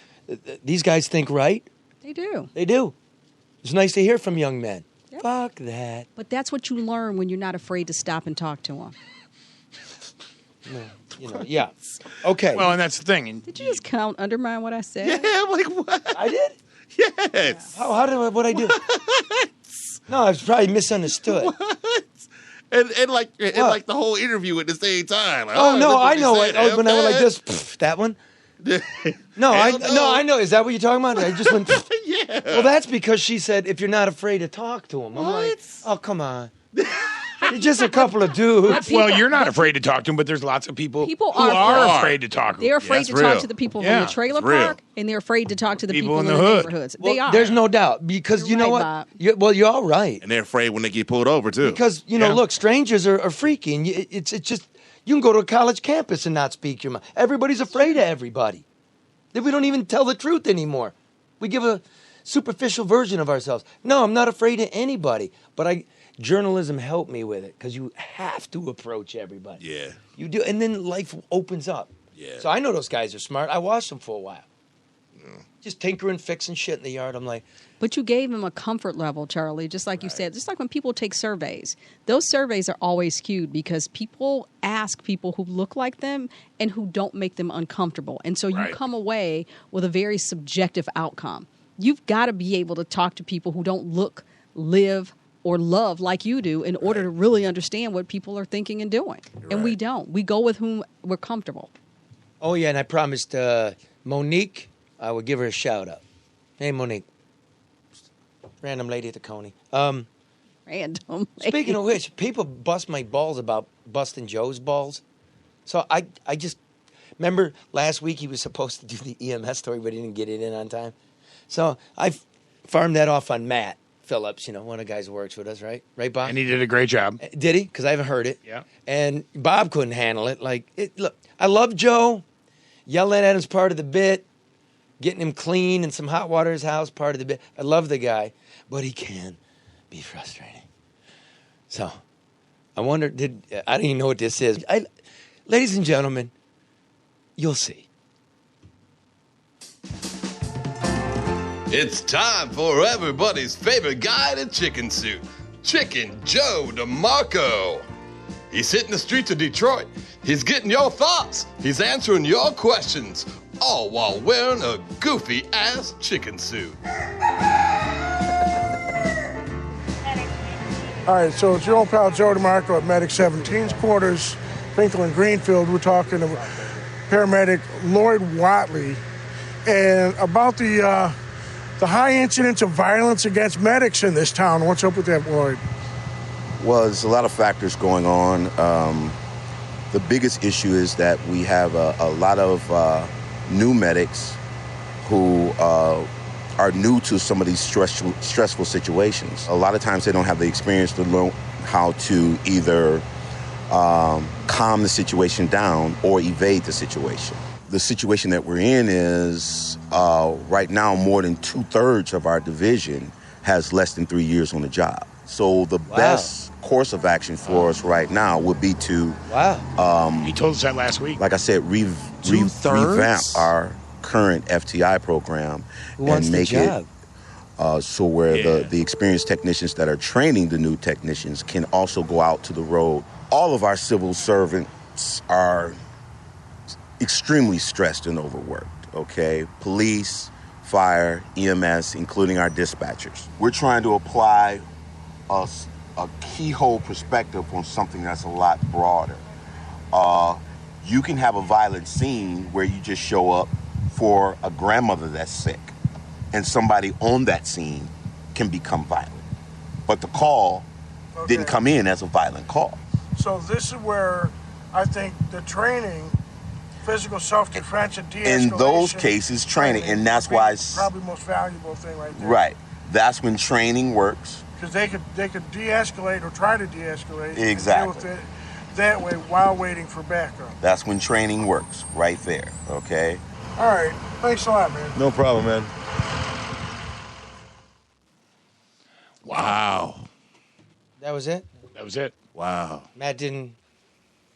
these guys think right. They do. They do. It's nice to hear from young men. Fuck that. But that's what you learn when you're not afraid to stop and talk to them. No, you know, yeah. Okay. Well, and that's the thing. And Did you just undermine what I said? Yeah, I'm like, what? I did? Yes. How did what I do? No, I was probably misunderstood. And like the whole interview at the same time. Like, Oh, this no, is what I he know. said. When I went like Okay. this, that one. No, I know. Is that what you're talking about? I just went. Yeah. Well, that's because she said if you're not afraid to talk to him. I'm like, oh, come on. You're just a couple of dudes. well, you're not afraid to talk to them, but there's lots of people, People who are are afraid to talk to them. They're afraid that's to talk real. to the people Yeah, in the trailer it's real. park, and they're afraid to talk to the people in in the hood. neighborhoods. Well, they are. There's no doubt because You're you know right, what? Bob. You're all right. And they're afraid when they get pulled over too. Because you know, Yeah. look, strangers are freaky, and it's just you can go to a college campus and not speak your mind. Everybody's afraid of everybody. We don't even tell the truth anymore. We give a superficial version of ourselves. No, I'm not afraid of anybody, but journalism helped me with it because you have to approach everybody. Yeah. You do, and then life opens up. Yeah. So I know those guys are smart. I watched them for a while. Just tinkering, fixing shit in the yard. I'm like, But you gave them a comfort level, Charlie, just like you said. Just like when people take surveys. Those surveys are always skewed because people ask people who look like them and who don't make them uncomfortable. And so you Right. come away with a very subjective outcome. You've got to be able to talk to people who don't look, live, or love like you do in order to really understand what people are thinking and doing. And we don't. We go with whom we're comfortable. oh yeah, and I promised Monique I would give her a shout out. Hey Monique, random lady at the Coney. Random. Speaking of which, people bust my balls about busting Joe's balls. So I just remember last week he was supposed to do the EMS story, but he didn't get it in on time. So I farmed that off on Matt Phillips, one of the guys who works with us, right? Right, Bob? And he did a great job. Did he? Because I haven't heard it. Yeah. And Bob couldn't handle it. Look, I love Joe. Yelling at him's part of the bit. Getting him clean and some hot water in his house, part of the bit. I love the guy, but he can be frustrating. So, I wonder, I don't even know what this is. Ladies and gentlemen, you'll see. It's time for everybody's favorite guy in a chicken suit, Chicken Joe DeMarco. He's hitting the streets of Detroit. He's getting your thoughts. He's answering your questions, all while wearing a goofy-ass chicken suit. All right, so it's your old pal Joe DeMarco at Medic 17's quarters, Finkel and Greenfield. We're talking to paramedic Lloyd Watley and about the high incidence of violence against medics in this town. What's up with that, Lloyd? Well, there's a lot of factors going on. The biggest issue is that we have a lot of new medics who are new to some of these stressful situations. A lot of times they don't have the experience to learn how to either calm the situation down or evade the situation. The situation that we're in is right now more than 2/3 of our division has less than 3 years on the job. So the best course of action for us right now would be to he told us that last week. Like I said, revamp our current FTI program and make it so where the experienced technicians that are training the new technicians can also go out to the road. All of our civil servants are extremely stressed and overworked, okay? Police, fire, EMS, including our dispatchers. We're trying to apply a keyhole perspective on something that's a lot broader. You can have a violent scene where you just show up for a grandmother that's sick, and somebody on that scene can become violent. But the call didn't come in as a violent call. So this is where I think the training, physical self-defense and de-escalation. In those cases, training, and that's why it's probably the most valuable thing right there. right. That's when training works. Because they could de-escalate or try to de-escalate. Exactly. And deal with it that way while waiting for backup. That's when training works, right there. Okay. All right. Thanks a lot, man. No problem, man. Wow. That was it? That was it. Wow. Matt didn't.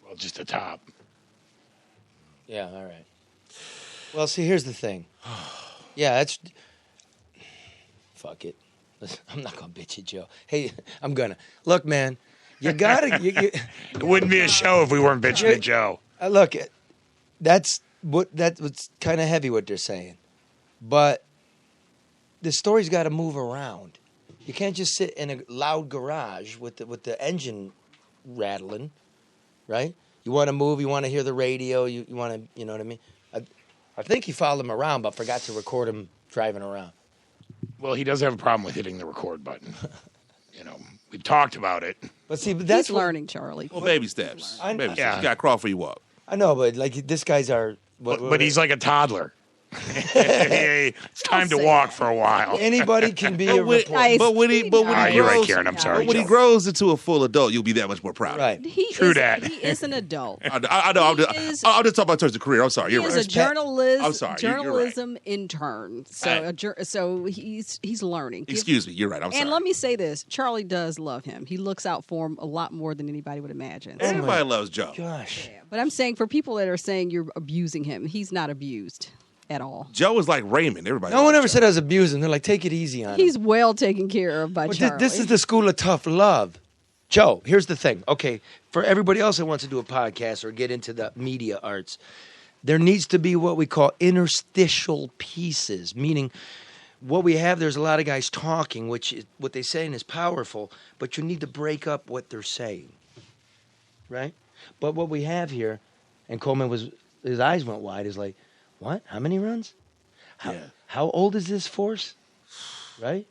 Well, just the top. Yeah, all right. Well, see, here's the thing. Yeah, that's. Fuck it. I'm not going to bitch at Joe. Hey, I'm going to. Look, man, you got to. It wouldn't be a show if we weren't bitching at Joe. Look, that's what's kind of heavy what they're saying. But the story's got to move around. You can't just sit in a loud garage with the engine rattling, right? You want to move, you want to hear the radio, you want to, you know what I mean? I think he followed him around, but forgot to record him driving around. Well, he does have a problem with hitting the record button. We've talked about it. But see, but that's He's learning, Charlie. Well, baby steps. Baby steps. Yeah. You got to crawl before you walk. I know, but like this guy's our. But he's like a toddler. It's time to walk for a while. Anybody can be a reporter. But when he you're right, grows, Karen. I'm sorry. But when he Joe. grows into a full adult, you'll be that much more proud. Right. True that. He is an adult. I know. I'll just talk about towards the career. I'm sorry. You're He right. is a journalist. I'm sorry. You're right. Journalism intern. So, so he's learning. Excuse me. You're right. I'm sorry. And let me say this: Charlie does love him. He looks out for him a lot more than anybody would imagine. Everybody loves Joe. Gosh. Yeah. But I'm saying for people that are saying you're abusing him, he's not abused at all. Joe is like Raymond. Everybody. No one ever said I was abusing. They're like, take it easy on him. He's well taken care of by Charlie. This is the school of tough love. Joe, here's the thing. Okay, for everybody else that wants to do a podcast or get into the media arts, there needs to be what we call interstitial pieces, meaning what we have, there's a lot of guys talking, which is, what they're saying is powerful, but you need to break up what they're saying, right? But what we have here, and Coleman his eyes went wide, is like, what? How many runs? How old is this force? Right?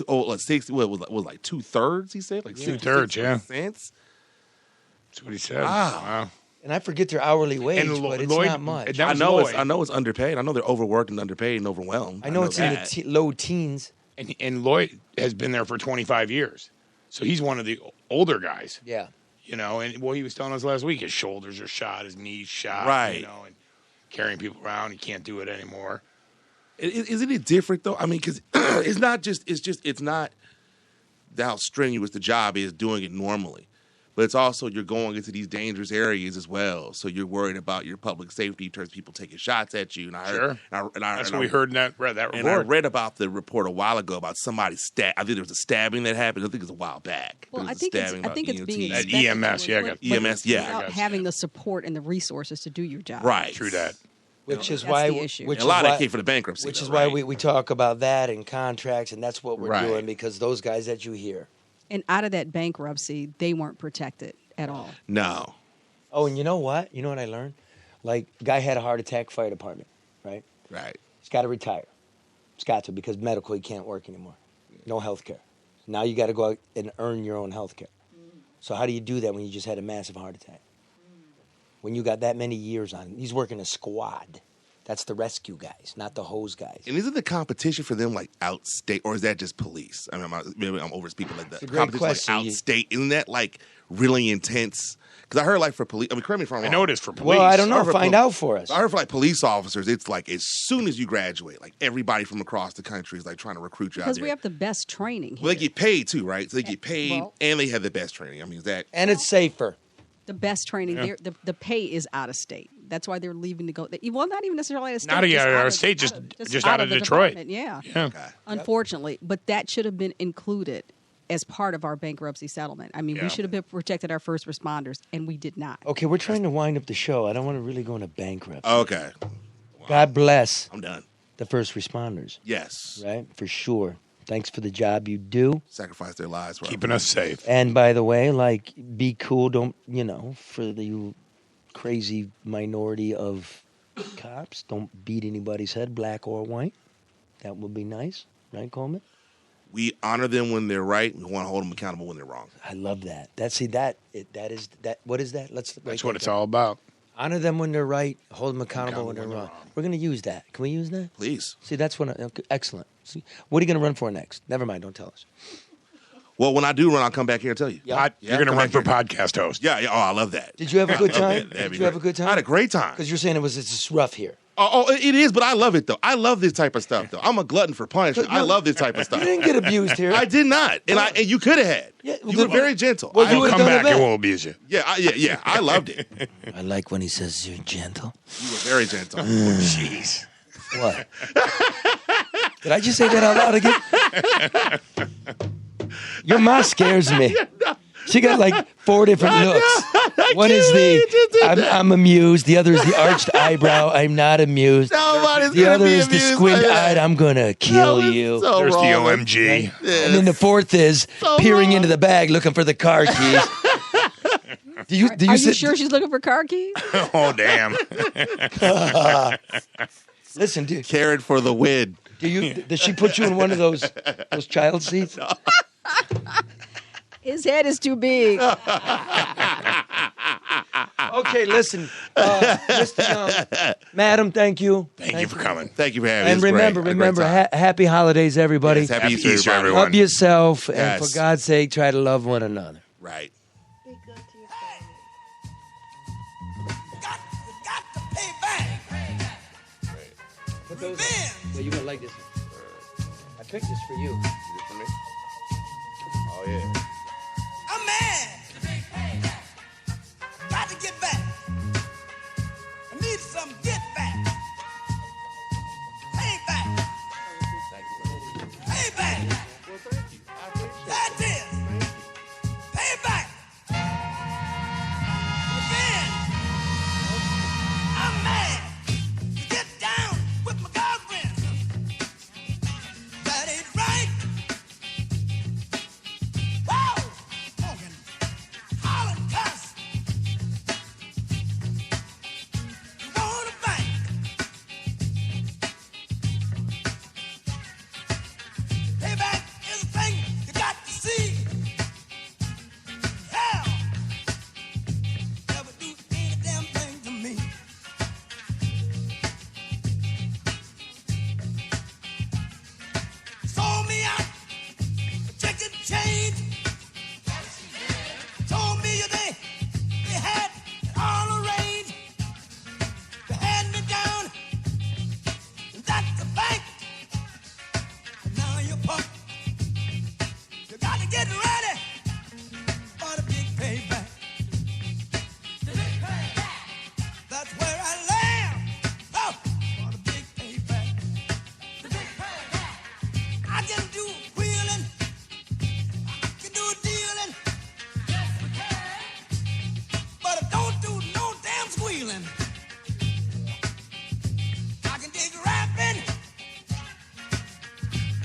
Like 60. What was like 2/3? He said like 2/3. Yeah. Cents. That's what he said. Wow. And I forget their hourly wage, but it's not much. I know it's underpaid. I know they're overworked and underpaid and overwhelmed. I know it's in the low teens. And Lloyd has been there for 25 years, so he's one of the older guys. Yeah. And what he was telling us last week, his shoulders are shot, his knees shot. Right. And carrying people around, he can't do it anymore. Isn't it different though? I mean, because it's not how strenuous the job is doing it normally, but it's also you're going into these dangerous areas as well. So you're worried about your public safety in terms of people taking shots at you. And I heard, That's what we heard in that report. And I read about the report a while ago about somebody I think there was a stabbing that happened. I think it was a while back. Well, I think it's being at expected EMS. EMS. Without having the support and the resources to do your job. Right. True that. Which is That's why, the issue. which a is lot of why, that came for the bankruptcy. Which though, is right? why we talk about that and contracts, and that's what we're Right. doing because those guys that you hear. And out of that bankruptcy, they weren't protected at all. No. Oh, and you know what? You know what I learned? Like, guy had a heart attack, fire department, right? Right. He's got to retire. He's got to because medical he can't work anymore. No health care. Now you got to go out and earn your own health care. So how do you do that when you just had a massive heart attack? When you got that many years on it? He's working a squad That's the rescue guys, not the hose guys. And isn't the competition for them like outstate, or is that just police? I mean, maybe I'm overspeaking like that. It's a great question. Like outstate, isn't that like really intense? Because I heard like for police, I mean, correct me if I'm wrong. I know it is for police. Well, I don't know. Find out for us. I heard for like police officers, it's like as soon as you graduate, like everybody from across the country is like trying to recruit you out there. Because we have the best training here. Well, they get paid too, right? So they get paid and they have the best training. I mean, and it's safer. The best training. Yeah. The pay is out of state. That's why they're leaving to go. Well, not even necessarily out of state. Not out of state, just out of the Detroit. department, Yeah. Okay. Unfortunately, but that should have been included as part of our bankruptcy settlement. I mean, we should have been protected our first responders, and we did not. Okay, we're trying to wind up the show. I don't want to really go into bankruptcy. Okay. God bless. I'm done. The first responders. Yes. Right? For sure. Thanks for the job you do. Sacrifice their lives. For Keeping us safe. And by the way, like, be cool. Don't, for the crazy minority of cops, don't beat anybody's head, black or white. That would be nice. Right, Coleman? We honor them when they're right. We want to hold them accountable when they're wrong. I love that. What is that? That's what it's all about. Honor them when they're right. Hold them accountable when they're wrong. We're going to use that. Can we use that? Please. See, that's what. Okay, excellent. See, what are you going to run for next? Never mind. Don't tell us. Well, when I do run, I'll come back here and tell you. You're going to run for podcast host. Yeah. Oh, I love that. Did you have a good time? Did you have a good time? I had a great time. Because you're saying it's just rough here. Oh, it is, but I love it, though. I love this type of stuff, though. I'm a glutton for punishment. I love this type of stuff. You didn't get abused here. I did not. And you could have had. Yeah, you were very gentle. Well, you I'll come back and we'll abuse you. Yeah. I loved it. I like when he says you're gentle. You were very gentle. Jeez. What? Did I just say that out loud again? Your ma scares me. She got like 4 different looks. One is I'm amused. The other is the arched eyebrow. I'm not amused. Nobody's the gonna other be is the amused squint-eyed. I'm gonna kill you. So There's wrong. the OMG. Right? And then the fourth is peering into the bag looking for the car keys. Do you Are you sure she's looking for car keys? Oh, damn. Listen, dude. Caring for the win. Does she put you in one of those child seats? No. His head is too big. Okay, listen, Mr. Young, Madam, thank you. Thank you for coming. Thank you for having me. And It's great. remember, A great time. happy holidays, everybody. Yes, happy Easter, Easter, everyone. Love yourself, and Yes. for God's sake, try to love one another. Right. Put those well, you're going to like this one. I picked this for you. For me? Oh, yeah. I'm mad. Got to get back. I need some get back. Pay back. Pay back. That is. Pay back. Revenge. I'm mad. To get down with my girlfriend. That ain't right. Whoa! Hogan. Holland cuss. You want a bank. Payback is a thing you got to see. Hell, never do any damn thing to me. Sold me out for chicken change. Told me they had it all arranged. They had me down. That's the bank. Now you're pumped. You got to get ready for the big payback. The big payback. That's where I land. Oh, for the big payback. The big payback. I can do wheeling. I can do dealing. Yes, we can. But I don't do no damn squealing. I can dig rapping.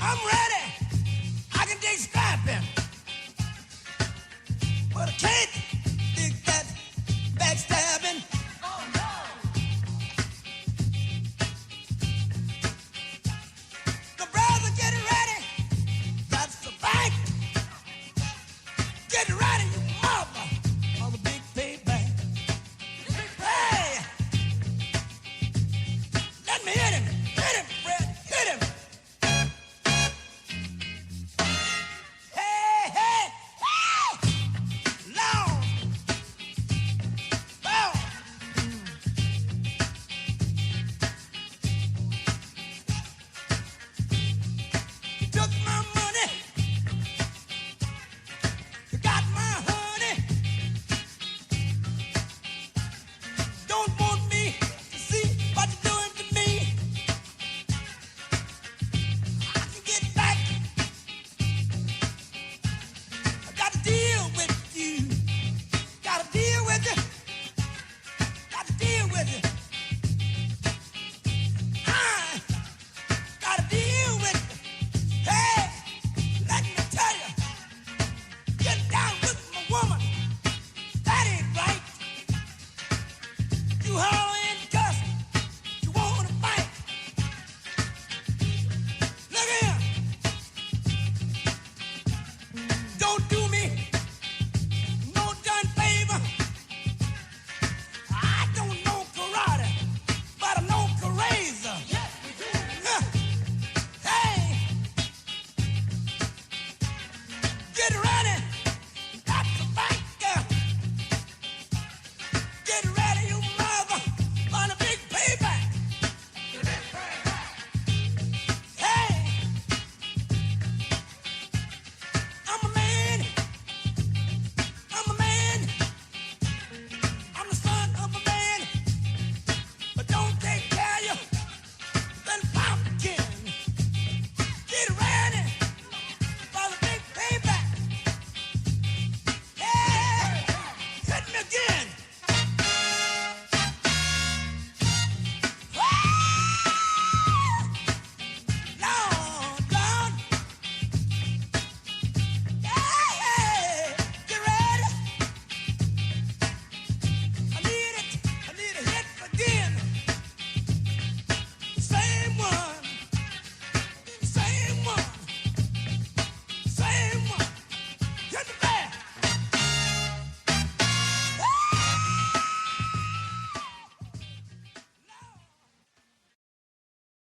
I'm ready. I can dig scrapping. But I can't